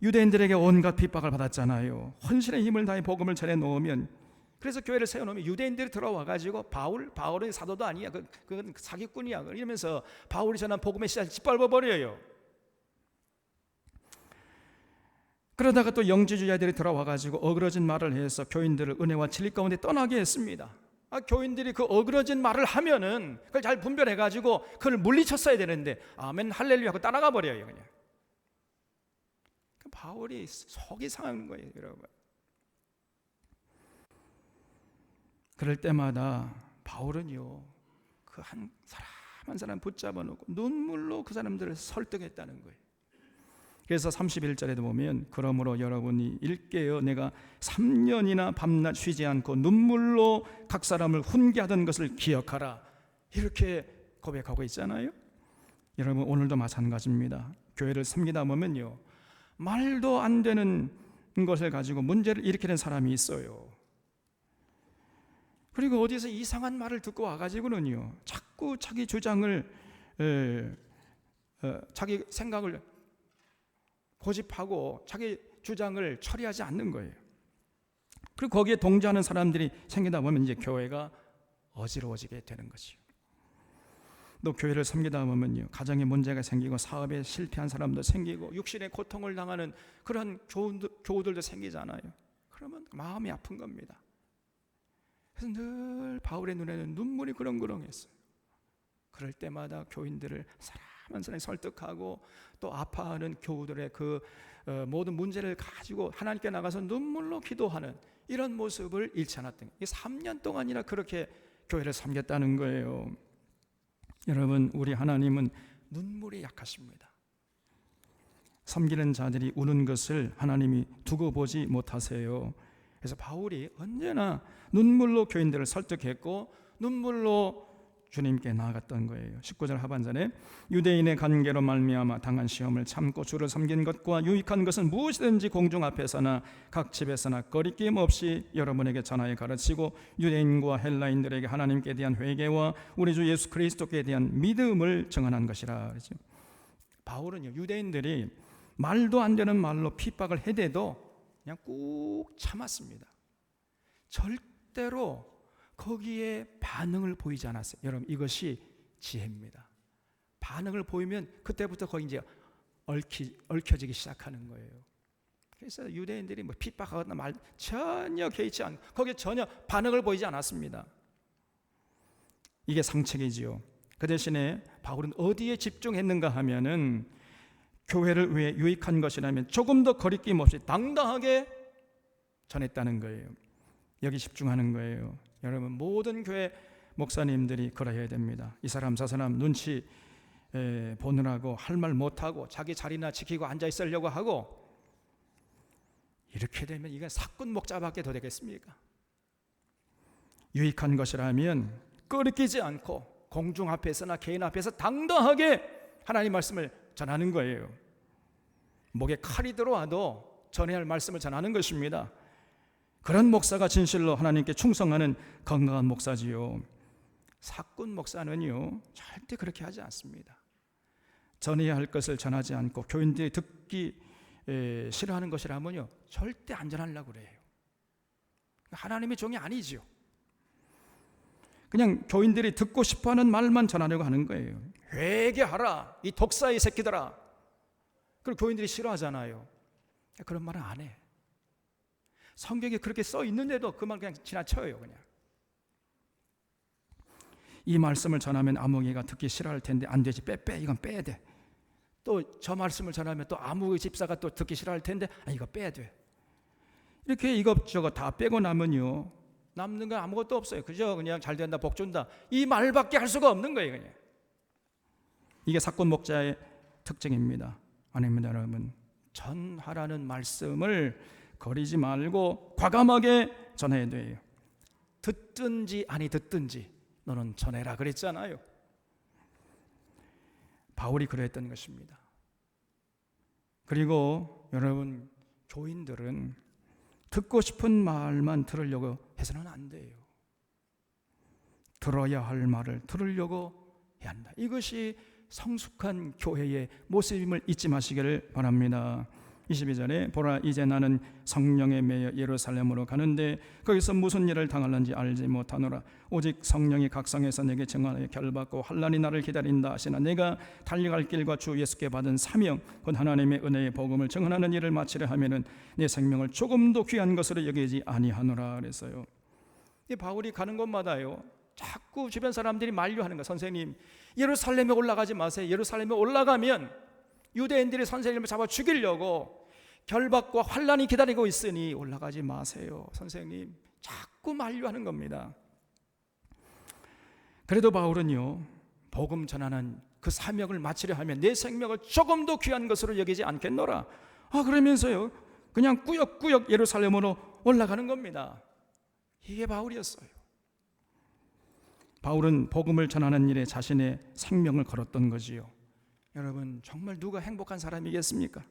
유대인들에게 온갖 핍박을 받았잖아요. 헌신의 힘을 다해 복음을 전해 놓으면, 그래서 교회를 세워놓으면 유대인들이 들어와가지고 바울은 사도도 아니야, 그건 사기꾼이야, 이러면서 바울이 전한 복음의 씨앗을 짓밟아버려요. 그러다가 또 영지주의자들이 들어와가지고 어그러진 말을 해서 교인들을 은혜와 진리 가운데 떠나게 했습니다. 교인들이 그 어그러진 말을 하면은 그걸 잘 분별해가지고 그걸 물리쳤어야 되는데 아멘 할렐루야 하고 따라가 버려요. 그냥 바울이 속이 상한 거예요, 여러분. 그럴 때마다 바울은요, 그 한 사람 한 사람 붙잡아 놓고 눈물로 그 사람들을 설득했다는 거예요. 그래서 31절에도 보면, 그러므로 여러분이 일깨어 내가 3년이나 밤낮 쉬지 않고 눈물로 각 사람을 훈계하던 것을 기억하라, 이렇게 고백하고 있잖아요. 여러분, 오늘도 마찬가지입니다. 교회를 섬기다 보면요, 말도 안 되는 것을 가지고 문제를 일으키는 사람이 있어요. 그리고 어디서 이상한 말을 듣고 와가지고는요, 자꾸 자기 주장을 자기 생각을 고집하고 자기 주장을 처리하지 않는 거예요. 그리고 거기에 동조하는 사람들이 생기다 보면 이제 교회가 어지러워지게 되는 거죠. 또 교회를 섬기다 보면요, 가정에 문제가 생기고 사업에 실패한 사람도 생기고 육신의 고통을 당하는 그런 교우들도 생기잖아요. 그러면 마음이 아픈 겁니다. 그래서 늘 바울의 눈에는 눈물이 그렁그렁했어요. 그럴 때마다 교인들을 사람 한 사람이 설득하고 또 아파하는 교우들의 그 모든 문제를 가지고 하나님께 나가서 눈물로 기도하는 이런 모습을 잃지 않았던 거예요. 3년 동안이나 그렇게 교회를 섬겼다는 거예요. 여러분, 우리 하나님은 눈물이 약하십니다. 섬기는 자들이 우는 것을 하나님이 두고 보지 못하세요. 그래서 바울이 언제나 눈물로 교인들을 설득했고 눈물로 주님께 나아갔던 거예요. 19절 하반절에 유대인의 관계로 말미암아 당한 시험을 참고 주를 섬긴 것과 유익한 것은 무엇이든지 공중 앞에서나 각 집에서나 거리낌 없이 여러분에게 전하여 가르치고 유대인과 헬라인들에게 하나님께 대한 회개와 우리 주 예수 그리스도께 대한 믿음을 증언한 것이라 그러죠. 바울은요, 유대인들이 말도 안 되는 말로 핍박을 해대도 그냥 꾹 참았습니다. 절대로 거기에 반응을 보이지 않았어요. 여러분, 이것이 지혜입니다. 반응을 보이면 그때부터 거기 이제 얽혀지기 시작하는 거예요. 그래서 유대인들이 뭐 핍박하거나 말 전혀 개의치 않고 거기에 전혀 반응을 보이지 않았습니다. 이게 상책이지요. 그 대신에 바울은 어디에 집중했는가 하면은 교회를 위해 유익한 것이라면 조금 더 거리낌 없이 당당하게 전했다는 거예요. 여기 집중하는 거예요. 여러분, 모든 교회 목사님들이 그러해야 됩니다. 이 사람 저 사람 눈치 보느라고 할 말 못하고 자기 자리나 지키고 앉아 있으려고 하고 이렇게 되면 이건 사꾼 목자밖에 더 되겠습니까? 유익한 것이라면 끄리끼지 않고 공중 앞에서나 개인 앞에서 당당하게 하나님 말씀을 전하는 거예요. 목에 칼이 들어와도 전해야 할 말씀을 전하는 것입니다. 그런 목사가 진실로 하나님께 충성하는 건강한 목사지요. 사꾼 목사는요, 절대 그렇게 하지 않습니다. 전해야 할 것을 전하지 않고 교인들이 듣기 싫어하는 것이라면요, 절대 안 전하려고 그래요. 하나님의 종이 아니지요. 그냥 교인들이 듣고 싶어하는 말만 전하려고 하는 거예요. 회개하라, 이 독사의 새끼들아. 그리고 교인들이 싫어하잖아요. 그런 말은 안 해. 성경에 그렇게 써 있는데도 그 말 그냥 지나쳐요. 그냥 이 말씀을 전하면 아무개가 듣기 싫어할 텐데 안 되지, 빼 이건 빼야 돼. 또 저 말씀을 전하면 또 아무 집사가 또 듣기 싫어할 텐데 이거 빼야 돼. 이렇게 이것저것 다 빼고 나면요, 남는 건 아무것도 없어요. 그죠? 그냥 잘 된다, 복 준다, 이 말밖에 할 수가 없는 거예요. 그냥 이게 사꾼 목자의 특징입니다. 아닙니다, 여러분. 전하라는 말씀을 거리지 말고 과감하게 전해야 돼요. 듣든지 아니 듣든지 너는 전해라 그랬잖아요. 바울이 그랬던 것입니다. 그리고 여러분, 교인들은 듣고 싶은 말만 들으려고 해서는 안 돼요. 들어야 할 말을 들으려고 해야 한다. 이것이 성숙한 교회의 모습임을 잊지 마시기를 바랍니다. 22절에 보라, 이제 나는 성령에 매여 예루살렘으로 가는데 거기서 무슨 일을 당할는지 알지 못하노라. 오직 성령이 각성해서 내게 증언하여 결받고 환난이 나를 기다린다 하시나 내가 달려갈 길과 주 예수께 받은 사명 곧 하나님의 은혜의 복음을 증언하는 일을 마치려 하면은 내 생명을 조금도 귀한 것으로 여기지 아니하노라 그랬어요. 이 바울이 가는 곳마다요, 자꾸 주변 사람들이 만류하는 거예요. 선생님, 예루살렘에 올라가지 마세요. 예루살렘에 올라가면 유대인들이 선생님을 잡아 죽이려고 결박과 환난이 기다리고 있으니 올라가지 마세요. 선생님, 자꾸 만류하는 겁니다. 그래도 바울은요, 복음 전하는 그 사명을 마치려 하면 내 생명을 조금도 귀한 것으로 여기지 않겠노라. 그러면서요, 그냥 꾸역꾸역 예루살렘으로 올라가는 겁니다. 이게 바울이었어요. 바울은 복음을 전하는 일에 자신의 생명을 걸었던 거지요. 여러분, 정말 누가 행복한 사람이겠습니까?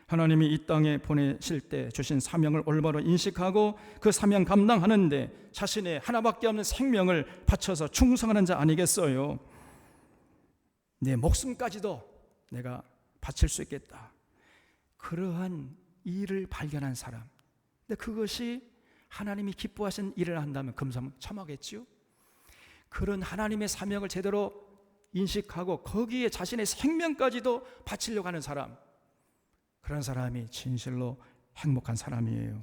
하나님이 이 땅에 보내실 때 주신 사명을 올바로 인식하고 그 사명 감당하는데 자신의 하나밖에 없는 생명을 바쳐서 충성하는 자 아니겠어요? 내 목숨까지도 내가 바칠 수 있겠다. 그러한 일을 발견한 사람. 근데 그것이 하나님이 기뻐하신 일을 한다면 금상첨화겠지요? 그런 하나님의 사명을 제대로 인식하고 거기에 자신의 생명까지도 바치려고 하는 사람, 그런 사람이 진실로 행복한 사람이에요.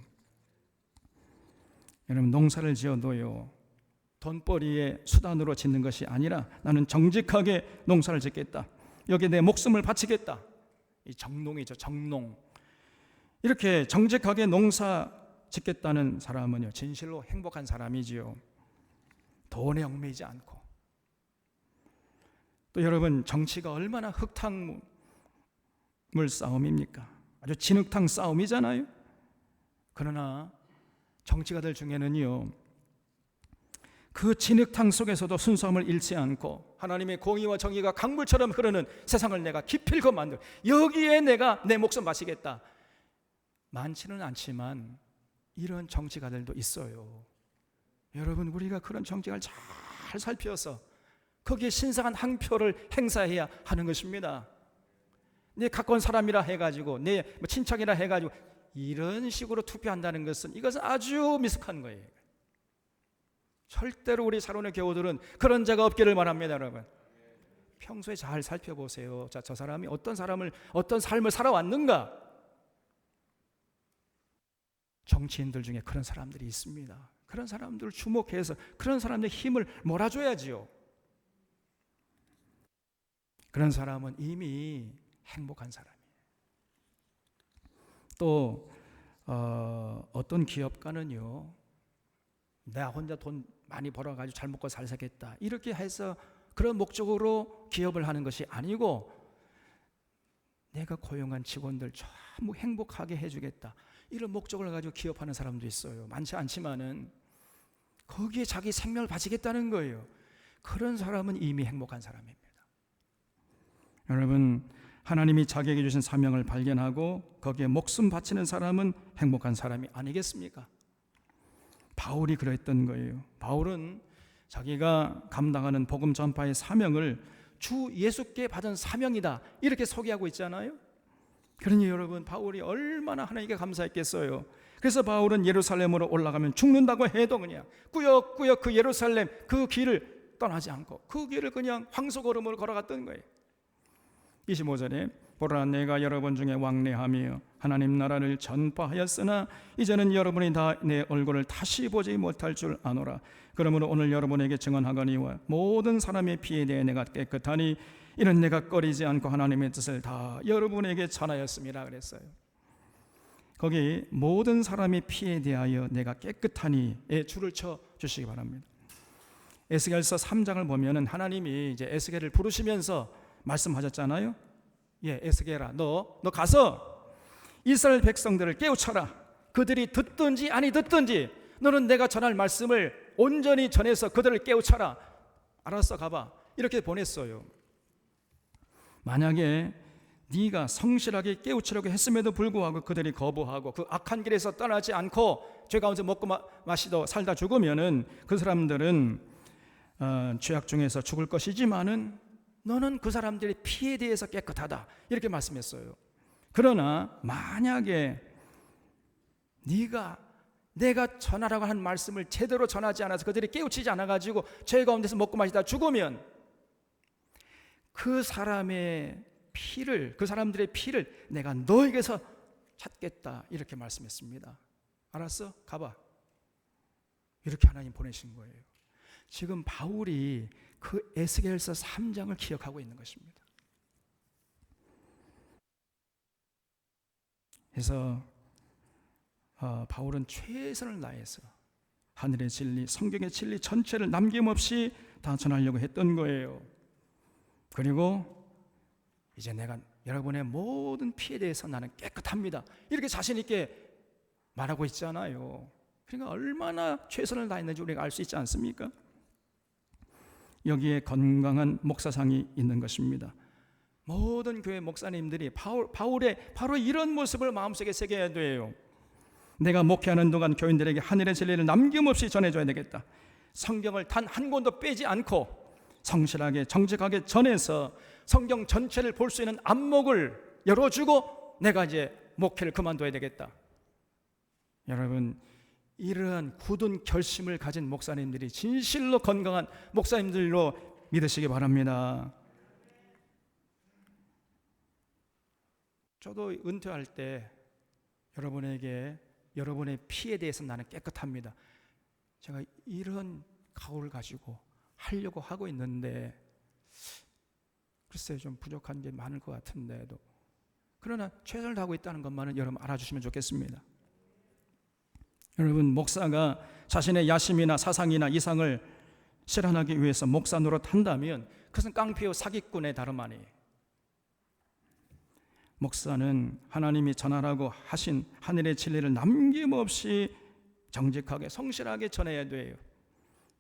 여러분, 농사를 지어도요, 돈벌이의 수단으로 짓는 것이 아니라 나는 정직하게 농사를 짓겠다, 여기에 내 목숨을 바치겠다, 이 정농이죠. 정농. 이렇게 정직하게 농사 짓겠다는 사람은요, 진실로 행복한 사람이지요. 돈에 얽매이지 않고. 또 여러분, 정치가 얼마나 흙탕물 싸움입니까? 아주 진흙탕 싸움이잖아요. 그러나 정치가들 중에는요, 그 진흙탕 속에서도 순수함을 잃지 않고 하나님의 공의와 정의가 강물처럼 흐르는 세상을 내가 기필코 만들, 여기에 내가 내 목숨 바치겠다. 많지는 않지만 이런 정치가들도 있어요. 여러분, 우리가 그런 정책을 잘 살펴서 거기에 신성한 한 표를 행사해야 하는 것입니다. 내 가까운 사람이라 해가지고 내 친척이라 해가지고 이런 식으로 투표한다는 것은, 이것은 아주 미숙한 거예요. 절대로 우리 사론의 교우들은 그런 자가 없기를 바랍니다. 여러분, 평소에 잘 살펴보세요. 자, 저 사람이 어떤 삶을 살아왔는가. 정치인들 중에 그런 사람들이 있습니다. 그런 사람들을 주목해서 그런 사람들의 힘을 몰아줘야지요. 그런 사람은 이미 행복한 사람이에요. 또 어떤 기업가는요, 내가 혼자 돈 많이 벌어가지고 잘 먹고 잘 살겠다 이렇게 해서 그런 목적으로 기업을 하는 것이 아니고, 내가 고용한 직원들 전부 행복하게 해주겠다 이런 목적을 가지고 기업하는 사람도 있어요. 많지 않지만은 거기에 자기 생명을 바치겠다는 거예요. 그런 사람은 이미 행복한 사람입니다. 여러분, 하나님이 자기에게 주신 사명을 발견하고 거기에 목숨 바치는 사람은 행복한 사람이 아니겠습니까? 바울이 그랬던 거예요. 바울은 자기가 감당하는 복음 전파의 사명을 주 예수께 받은 사명이다 이렇게 소개하고 있잖아요. 그러니 여러분, 바울이 얼마나 하나님께 감사했겠어요. 그래서 바울은 예루살렘으로 올라가면 죽는다고 해도 그냥 꾸역꾸역 그 예루살렘 그 길을 떠나지 않고 그 길을 그냥 황소걸음으로 걸어갔던 거예요. 25절에 보라, 내가 여러분 중에 왕래하며 하나님 나라를 전파하였으나 이제는 여러분이 다 내 얼굴을 다시 보지 못할 줄 아노라. 그러므로 오늘 여러분에게 증언하거니와 모든 사람의 피에 대해 내가 깨끗하니 이는 내가 꺼리지 않고 하나님의 뜻을 다 여러분에게 전하였습니다 그랬어요. 거기 모든 사람의 피에 대하여 내가 깨끗하니에 줄을 쳐 주시기 바랍니다. 에스겔서 3장을 보면은 하나님이 이제 에스겔을 부르시면서 말씀하셨잖아요. 예, 에스겔아, 너 가서 이스라엘 백성들을 깨우쳐라. 그들이 듣든지 아니 듣든지 너는 내가 전할 말씀을 온전히 전해서 그들을 깨우쳐라. 알았어, 가봐. 이렇게 보냈어요. 만약에 네가 성실하게 깨우치려고 했음에도 불구하고 그들이 거부하고 그 악한 길에서 떠나지 않고 죄 가운데 먹고 마시다 살다 죽으면은 그 사람들은 죄악 중에서 죽을 것이지만은 너는 그 사람들의 피에 대해서 깨끗하다 이렇게 말씀했어요. 그러나 만약에 내가 전하라고 한 말씀을 제대로 전하지 않아서 그들이 깨우치지 않아가지고 죄 가운데서 먹고 마시다 죽으면 그 사람들의 피를 내가 너에게서 찾겠다 이렇게 말씀했습니다. 알았어? 가봐. 이렇게 하나님 보내신 거예요. 지금 바울이 그 에스겔서 3장을 기억하고 있는 것입니다. 그래서 바울은 최선을 다해서 하늘의 진리, 성경의 진리 전체를 남김없이 다 전하려고 했던 거예요. 그리고 이제 내가 여러분의 모든 피에 대해서 나는 깨끗합니다 이렇게 자신 있게 말하고 있잖아요. 그러니까 얼마나 최선을 다했는지 우리가 알 수 있지 않습니까? 여기에 건강한 목사상이 있는 것입니다. 모든 교회 목사님들이 바울의 바로 이런 모습을 마음속에 새겨야 돼요. 내가 목회하는 동안 교인들에게 하늘의 진리를 남김없이 전해줘야 되겠다. 성경을 단 한 권도 빼지 않고 성실하게 정직하게 전해서 성경 전체를 볼 수 있는 안목을 열어주고 내가 이제 목회를 그만둬야 되겠다. 여러분, 이러한 굳은 결심을 가진 목사님들이 진실로 건강한 목사님들로 믿으시기 바랍니다. 저도 은퇴할 때 여러분에게 여러분의 피에 대해서 나는 깨끗합니다. 제가 이런 각오를 가지고 하려고 하고 있는데 글쎄 좀 부족한 게 많을 것 같은데도 그러나 최선을 다하고 있다는 것만은 여러분 알아주시면 좋겠습니다. 여러분, 목사가 자신의 야심이나 사상이나 이상을 실현하기 위해서 목사 노릇한다면 그것은 깡패요 사기꾼의 다름 아니에요. 목사는 하나님이 전하라고 하신 하늘의 진리를 남김없이 정직하게 성실하게 전해야 돼요.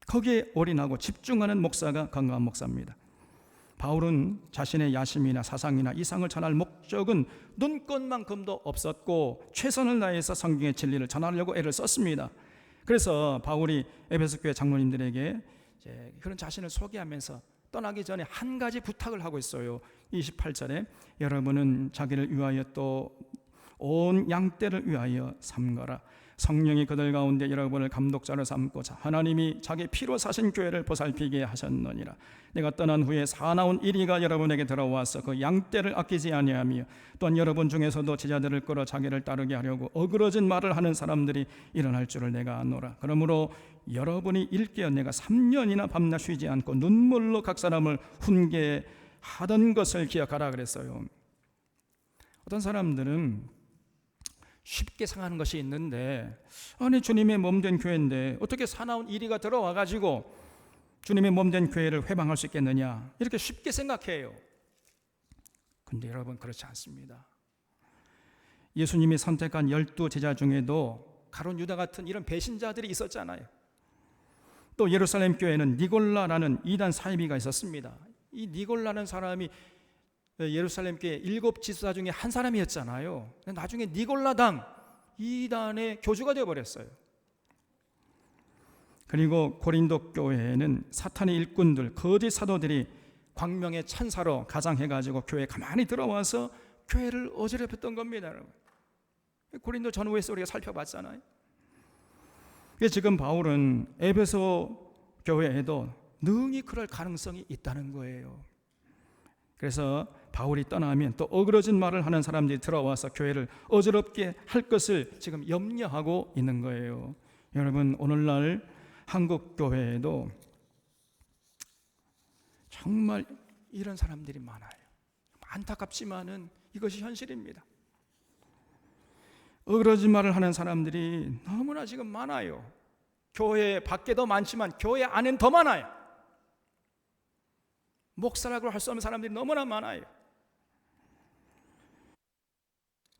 거기에 올인하고 집중하는 목사가 건강한 목사입니다. 바울은 자신의 야심이나 사상이나 이상을 전할 목적은 눈꽃만큼도 없었고 최선을 다해서 성경의 진리를 전하려고 애를 썼습니다. 그래서 바울이 에베소 교회 장로님들에게 그런 자신을 소개하면서 떠나기 전에 한 가지 부탁을 하고 있어요. 28절에 여러분은 자기를 위하여 또 온 양떼를 위하여 삼거라. 성령이 그들 가운데 여러분을 감독자로 삼고 하나님이 자기 피로 사신 교회를 보살피게 하셨느니라. 내가 떠난 후에 사나운 이리가 여러분에게 들어와서 그 양떼를 아끼지 아니하며 또한 여러분 중에서도 제자들을 끌어 자기를 따르게 하려고 어그러진 말을 하는 사람들이 일어날 줄을 내가 아노라. 그러므로 여러분이 일깨어 내가 3년이나 밤낮 쉬지 않고 눈물로 각 사람을 훈계하던 것을 기억하라 그랬어요. 어떤 사람들은 쉽게 상하는 것이 있는데, 아니 주님의 몸된 교회인데 어떻게 사나운 이리가 들어와 가지고 주님의 몸된 교회를 회방할 수 있겠느냐, 이렇게 쉽게 생각해요. 근데 여러분 그렇지 않습니다. 예수님이 선택한 12 제자 중에도 가룟 유다 같은 이런 배신자들이 있었잖아요. 또 예루살렘 교회는 니골라라는 이단 사이비가 있었습니다. 이 니골라는 사람이 예루살렘 교회 7 지도자 중에 한 사람이었잖아요. 나중에 니골라당 이단의 교주가 되어버렸어요. 그리고 고린도 교회에는 사탄의 일꾼들, 거짓 사도들이 광명의 천사로 가장해가지고 교회에 가만히 들어와서 교회를 어지럽혔던 겁니다. 고린도 전후에서 우리가 살펴봤잖아요. 지금 바울은 에베소 교회에도 능히 그럴 가능성이 있다는 거예요. 그래서 바울이 떠나면 또 어그러진 말을 하는 사람들이 들어와서 교회를 어지럽게 할 것을 지금 염려하고 있는 거예요. 여러분, 오늘날 한국 교회에도 정말 이런 사람들이 많아요. 안타깝지만은 이것이 현실입니다. 어그러진 말을 하는 사람들이 너무나 지금 많아요. 교회 밖에도 많지만 교회 안엔 더 많아요. 목사라고 할 수 없는 사람들이 너무나 많아요.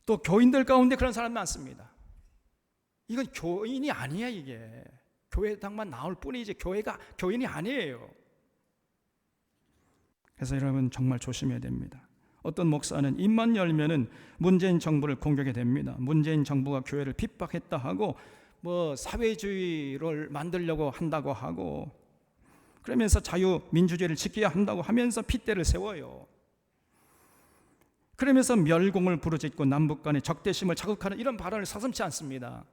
또 교인들 가운데 그런 사람 많습니다. 이건 교인이 아니야. 이게 교회당만 나올 뿐이지 교회가 교인이 아니에요. 그래서 여러분 정말 조심해야 됩니다. 어떤 목사는 입만 열면은 문재인 정부를 공격해 됩니다. 문재인 정부가 교회를 핍박했다 하고 뭐 사회주의를 만들려고 한다고 하고 그러면서 자유민주주의를 지켜야 한다고 하면서 핏대를 세워요. 그러면서 멸공을 부르짖고 남북 간의 적대심을 자극하는 이런 발언을 서슴지 않습니다.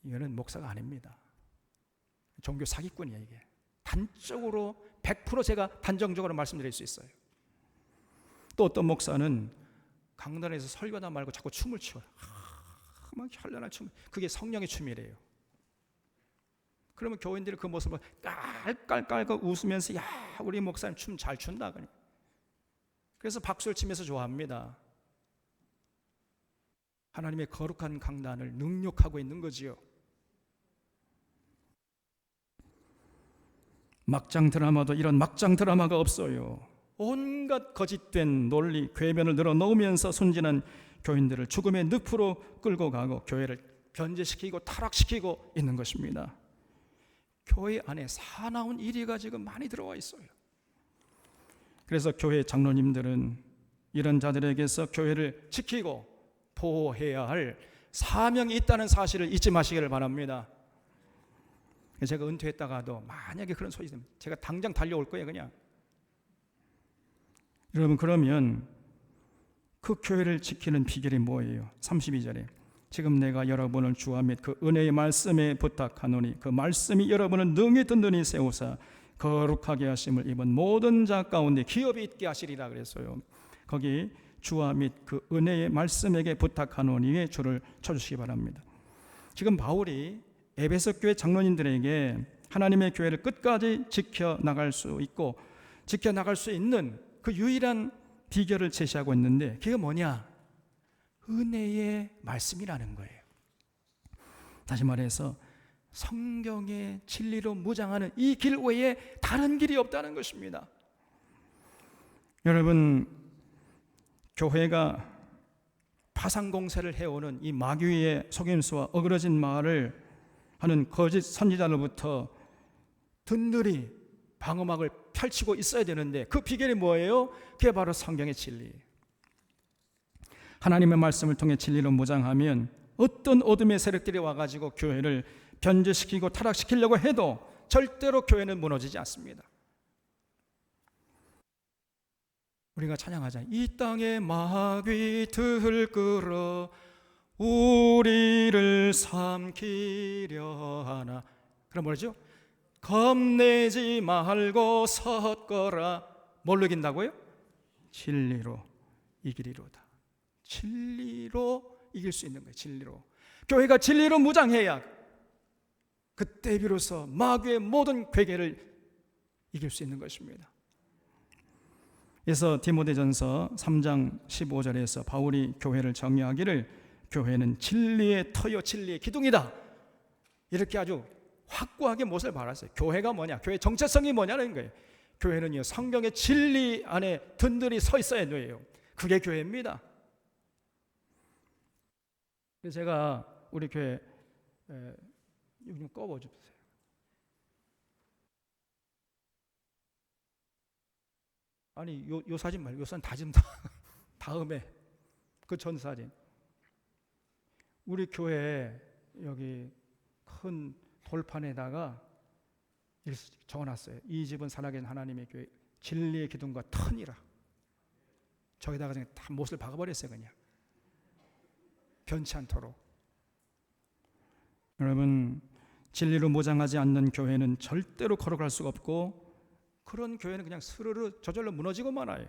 이거는 목사가 아닙니다. 종교 사기꾼이에요. 이게 단적으로 100% 제가 단정적으로 말씀드릴 수 있어요. 또 어떤 목사는 강단에서 설교하다 말고 자꾸 춤을 춰요. 막 현란한 춤, 그게 성령의 춤이래요. 그러면 교인들이 그 모습을 깔깔깔 웃으면서 야 우리 목사님 춤 잘 춘다. 그래서 박수를 치면서 좋아합니다. 하나님의 거룩한 강단을 능욕하고 있는 거지요. 막장 드라마도 이런 막장 드라마가 없어요. 온갖 거짓된 논리, 궤변을 늘어놓으면서 순진한 교인들을 죽음의 늪으로 끌고 가고 교회를 변제시키고 타락시키고 있는 것입니다. 교회 안에 사나운 이리가 지금 많이 들어와 있어요. 그래서 교회 장로님들은 이런 자들에게서 교회를 지키고 보호해야 할 사명이 있다는 사실을 잊지 마시기를 바랍니다. 제가 은퇴했다가도 만약에 그런 소리 있으면 제가 당장 달려올 거예요. 그냥 여러분, 그러면 그 교회를 지키는 비결이 뭐예요? 32절에 지금 내가 여러분을 주와 및 그 은혜의 말씀에 부탁하노니 그 말씀이 여러분을 능히 든든히 세우사 거룩하게 하심을 입은 모든 자 가운데 기업이 있게 하시리라 그랬어요. 거기 주와 및 그 은혜의 말씀에게 부탁하노니에 줄을 쳐주시기 바랍니다. 지금 바울이 에베소 교회 장로님들에게 하나님의 교회를 끝까지 지켜나갈 수 있고 지켜나갈 수 있는 그 유일한 비결을 제시하고 있는데 그게 뭐냐? 은혜의 말씀이라는 거예요. 다시 말해서 성경의 진리로 무장하는 이 길 외에 다른 길이 없다는 것입니다. 여러분, 교회가 파상공세를 해오는 이 마귀의 속임수와 어그러진 말을 하는 거짓 선지자로부터 든든히 방어막을 펼치고 있어야 되는데 그 비결이 뭐예요? 그게 바로 성경의 진리. 하나님의 말씀을 통해 진리로 무장하면 어떤 어둠의 세력들이 와가지고 교회를 변질시키고 타락시키려고 해도 절대로 교회는 무너지지 않습니다. 우리가 찬양하자. 이 땅에 마귀 들끓어 우리를 삼키려 하나. 그럼 뭐죠? 겁내지 말고 섰거라. 뭘로 이긴다고요? 진리로 이기리로다. 진리로 이길 수 있는 거예요. 진리로. 교회가 진리로 무장해야 그때 비로소 마귀의 모든 괴계를 이길 수 있는 것입니다. 그래서 디모데전서 3장 15절에서 바울이 교회를 정의하기를 교회는 진리의 터요 진리의 기둥이다. 이렇게 아주 확고하게 못을 말았어요. 교회가 뭐냐? 교회의 정체성이 뭐냐는 거예요. 교회는요, 성경의 진리 안에 든든히 서 있어야 돼요. 그게 교회입니다. 그래서 제가 우리 교회 이거 좀 꺼보세요. 아니 요 사진 말고 요 사진 다 좀 다음에 그 전 사진. 우리 교회 여기 큰 돌판에다가 이렇게 적어놨어요. 이 집은 살아계신 하나님의 교회, 진리의 기둥과 터니라. 저기다가 그냥 다 못을 박아버렸어요. 그냥 변치 않도록. 여러분, 진리로 무장하지 않는 교회는 절대로 걸어갈 수가 없고 그런 교회는 그냥 스르르 저절로 무너지고 말아요.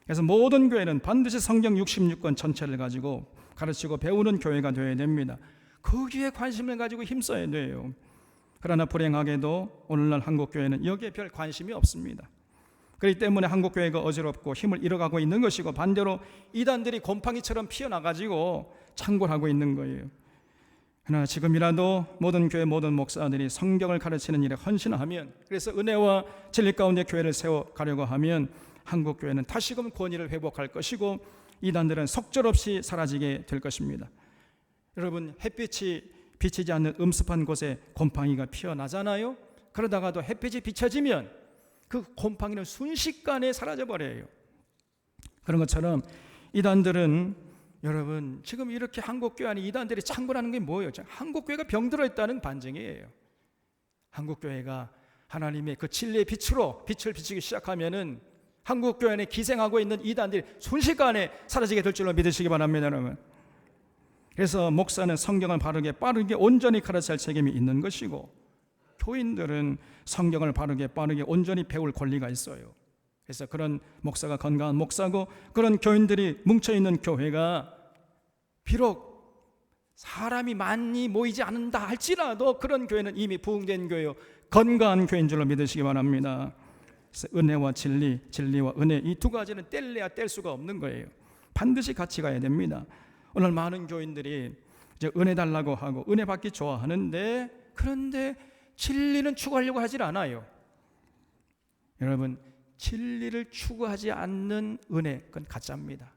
그래서 모든 교회는 반드시 성경 66권 전체를 가지고 가르치고 배우는 교회가 되어야 됩니다. 거기에 관심을 가지고 힘써야 돼요. 그러나 불행하게도 오늘날 한국교회는 여기에 별 관심이 없습니다. 그렇기 때문에 한국교회가 어지럽고 힘을 잃어가고 있는 것이고 반대로 이단들이 곰팡이처럼 피어나가지고 창궐하고 있는 거예요. 그러나 지금이라도 모든 교회 모든 목사들이 성경을 가르치는 일에 헌신하면, 그래서 은혜와 진리 가운데 교회를 세워가려고 하면 한국교회는 다시금 권위를 회복할 것이고 이단들은 속절없이 사라지게 될 것입니다. 여러분, 햇빛이 비치지 않는 음습한 곳에 곰팡이가 피어나잖아요. 그러다가도 햇빛이 비춰지면 그 곰팡이는 순식간에 사라져버려요. 그런 것처럼 이단들은 여러분 지금 이렇게 한국교회 안에 이단들이 창궐하는 게 뭐예요? 한국교회가 병들어 있다는 반증이에요. 한국교회가 하나님의 그 진리의 빛으로 빛을 비치기 시작하면은 한국교회 안에 기생하고 있는 이단들이 순식간에 사라지게 될 줄로 믿으시기 바랍니다, 여러분. 그래서 목사는 성경을 바르게 빠르게 온전히 가르쳐야 할 책임이 있는 것이고 교인들은 성경을 바르게 빠르게 온전히 배울 권리가 있어요. 그래서 그런 목사가 건강한 목사고 그런 교인들이 뭉쳐있는 교회가 비록 사람이 많이 모이지 않는다 할지라도 그런 교회는 이미 부흥된 교회요, 건강한 교회인 줄로 믿으시기 바랍니다. 그래서 은혜와 진리, 진리와 은혜, 이 두 가지는 뗄래야 뗄 수가 없는 거예요. 반드시 같이 가야 됩니다. 오늘 많은 교인들이 이제 은혜 달라고 하고 은혜 받기 좋아하는데 그런데 진리는 추구하려고 하질 않아요. 여러분, 진리를 추구하지 않는 은혜, 그건 가짜입니다.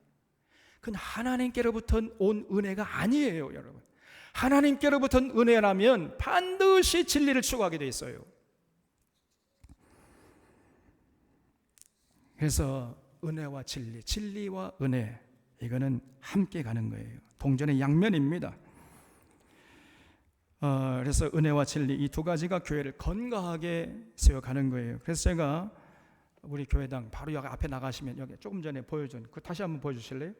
그건 하나님께로부터 온 은혜가 아니에요, 여러분. 하나님께로부터 은혜라면 반드시 진리를 추구하게 돼 있어요. 그래서 은혜와 진리, 진리와 은혜, 이거는 함께 가는 거예요. 동전의 양면입니다. 그래서 은혜와 진리, 이 두 가지가 교회를 건강하게 세워가는 거예요. 그래서 제가 우리 교회당 바로 여기 앞에 나가시면 여기 조금 전에 보여준 그 다시 한번 보여주실래요?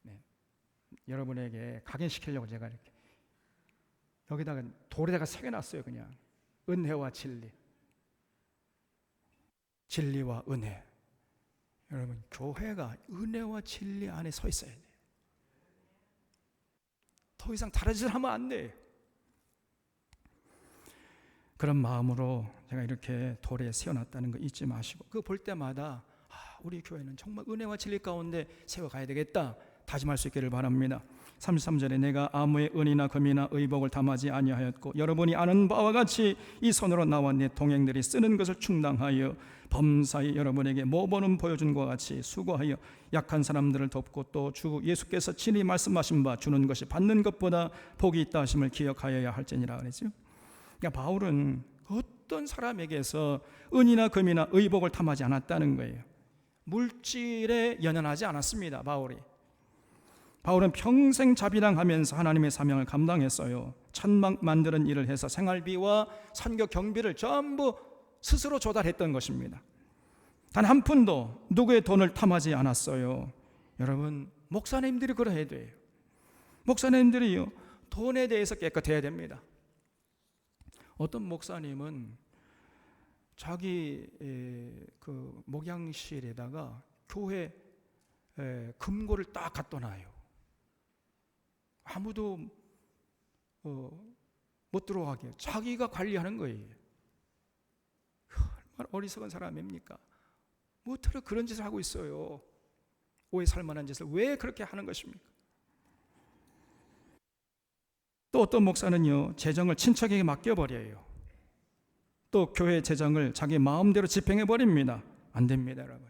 네. 여러분에게 각인시키려고 제가 이렇게 여기다가 돌에다가 새겨놨어요. 그냥 은혜와 진리, 진리와 은혜. 여러분, 교회가 은혜와 진리 안에 서 있어야 돼요. 더 이상 다른 짓을 하면 안 돼요. 그런 마음으로 제가 이렇게 돌에 세워놨다는 거 잊지 마시고 그거 볼 때마다 우리 교회는 정말 은혜와 진리 가운데 세워가야 되겠다 다짐할 수 있기를 바랍니다. 33절에 내가 아무의 은이나 금이나 의복을 담하지 아니하였고 여러분이 아는 바와 같이 이 손으로 나와 내 동행들이 쓰는 것을 충당하여 범사에 여러분에게 모범은 보여준 것과 같이 수고하여 약한 사람들을 돕고 또 주 예수께서 친히 말씀하신 바 주는 것이 받는 것보다 복이 있다 하심을 기억하여야 할지니라 그랬죠. 그러니까 바울은 어떤 사람에게서 은이나 금이나 의복을 탐하지 않았다는 거예요. 물질에 연연하지 않았습니다. 바울은 평생 자비랑하면서 하나님의 사명을 감당했어요. 천막 만드는 일을 해서 생활비와 선교 경비를 전부 스스로 조달했던 것입니다. 단 한 푼도 누구의 돈을 탐하지 않았어요. 여러분, 목사님들이 그러해야 돼요. 목사님들이요, 돈에 대해서 깨끗해야 됩니다. 어떤 목사님은 자기 그 목양실에다가 교회 금고를 딱 갖다 놔요. 아무도 못 들어가게 자기가 관리하는 거예요. 얼마나 어리석은 사람입니까? 뭐처럼 그런 짓을 하고 있어요. 오해 살만한 짓을 왜 그렇게 하는 것입니까? 또 어떤 목사는요, 재정을 친척에게 맡겨버려요. 또 교회 재정을 자기 마음대로 집행해버립니다. 안 됩니다, 여러분.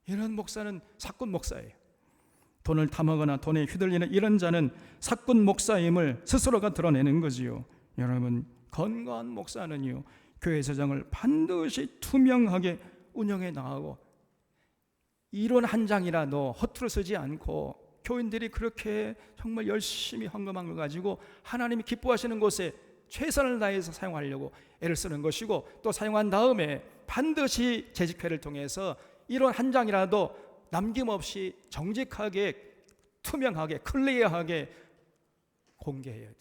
이런 목사는 사꾼 목사예요. 돈을 탐하거나 돈에 휘둘리는 이런 자는 사꾼 목사임을 스스로가 드러내는 거지요. 여러분, 건강한 목사는요, 교회 재정을 반드시 투명하게 운영해 나가고 이론 한 장이라도 허투루 쓰지 않고 교인들이 그렇게 정말 열심히 헌금한 걸 가지고 하나님이 기뻐하시는 곳에 최선을 다해서 사용하려고 애를 쓰는 것이고, 또 사용한 다음에 반드시 재직회를 통해서 이론 한 장이라도 남김없이 정직하게, 투명하게, 클리어하게 공개해야 돼요.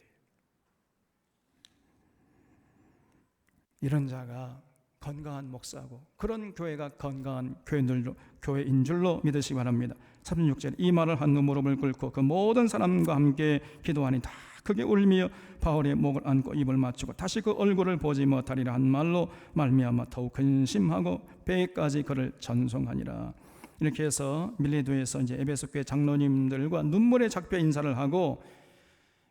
이런 자가 건강한 목사고, 그런 교회가 건강한 교회인 줄로 믿으시기 바랍니다. 36절, 이 말을 한 후 무릎을 꿇고 그 모든 사람과 함께 기도하니 다 크게 울며 바울의 목을 안고 입을 맞추고 다시 그 얼굴을 보지 못하리라 한 말로 말미암아 더욱 근심하고 배까지 그를 전송하니라. 이렇게 해서 밀레도에서 이제 에베소 교회 장로님들과 눈물의 작별 인사를 하고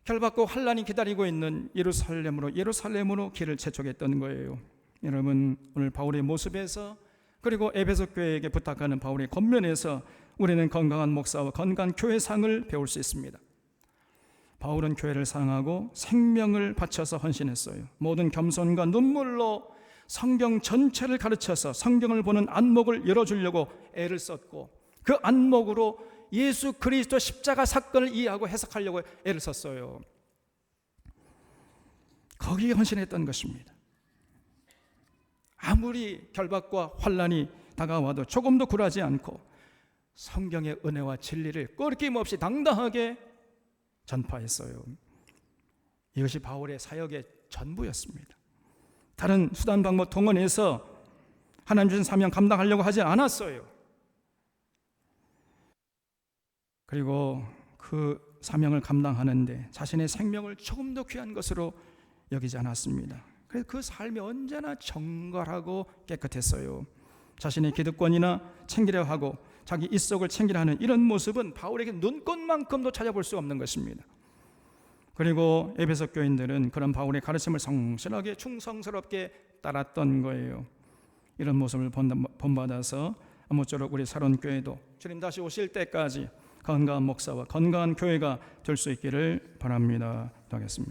결받고 환란이 기다리고 있는 예루살렘으로 길을 재촉했던 거예요. 여러분, 오늘 바울의 모습에서, 그리고 에베소 교회에게 부탁하는 바울의 겉면에서 우리는 건강한 목사와 건강한 교회상을 배울 수 있습니다. 바울은 교회를 사랑하고 생명을 바쳐서 헌신했어요. 모든 겸손과 눈물로 성경 전체를 가르쳐서 성경을 보는 안목을 열어주려고 애를 썼고, 그 안목으로 예수 그리스도 십자가 사건을 이해하고 해석하려고 애를 썼어요. 거기에 헌신했던 것입니다. 아무리 결박과 환란이 다가와도 조금도 굴하지 않고 성경의 은혜와 진리를 끊김없이 당당하게 전파했어요. 이것이 바울의 사역의 전부였습니다. 다른 수단 방법 동원해서 하나님 주신 사명 감당하려고 하지 않았어요. 그리고 그 사명을 감당하는데 자신의 생명을 조금 더 귀한 것으로 여기지 않았습니다. 그래서 그 삶이 언제나 정갈하고 깨끗했어요. 자신의 기득권이나 챙기려 하고 자기 입속을 챙기려 하는 이런 모습은 바울에게 눈꽃만큼도 찾아볼 수 없는 것입니다. 그리고 에베소 교인들은 그런 바울의 가르침을 성실하게 충성스럽게 따랐던 거예요. 이런 모습을 본받아서 아무쪼록 우리 사론교회도 주님 다시 오실 때까지 건강한 목사와 건강한 교회가 될 수 있기를 바랍니다. 기도하겠습니다.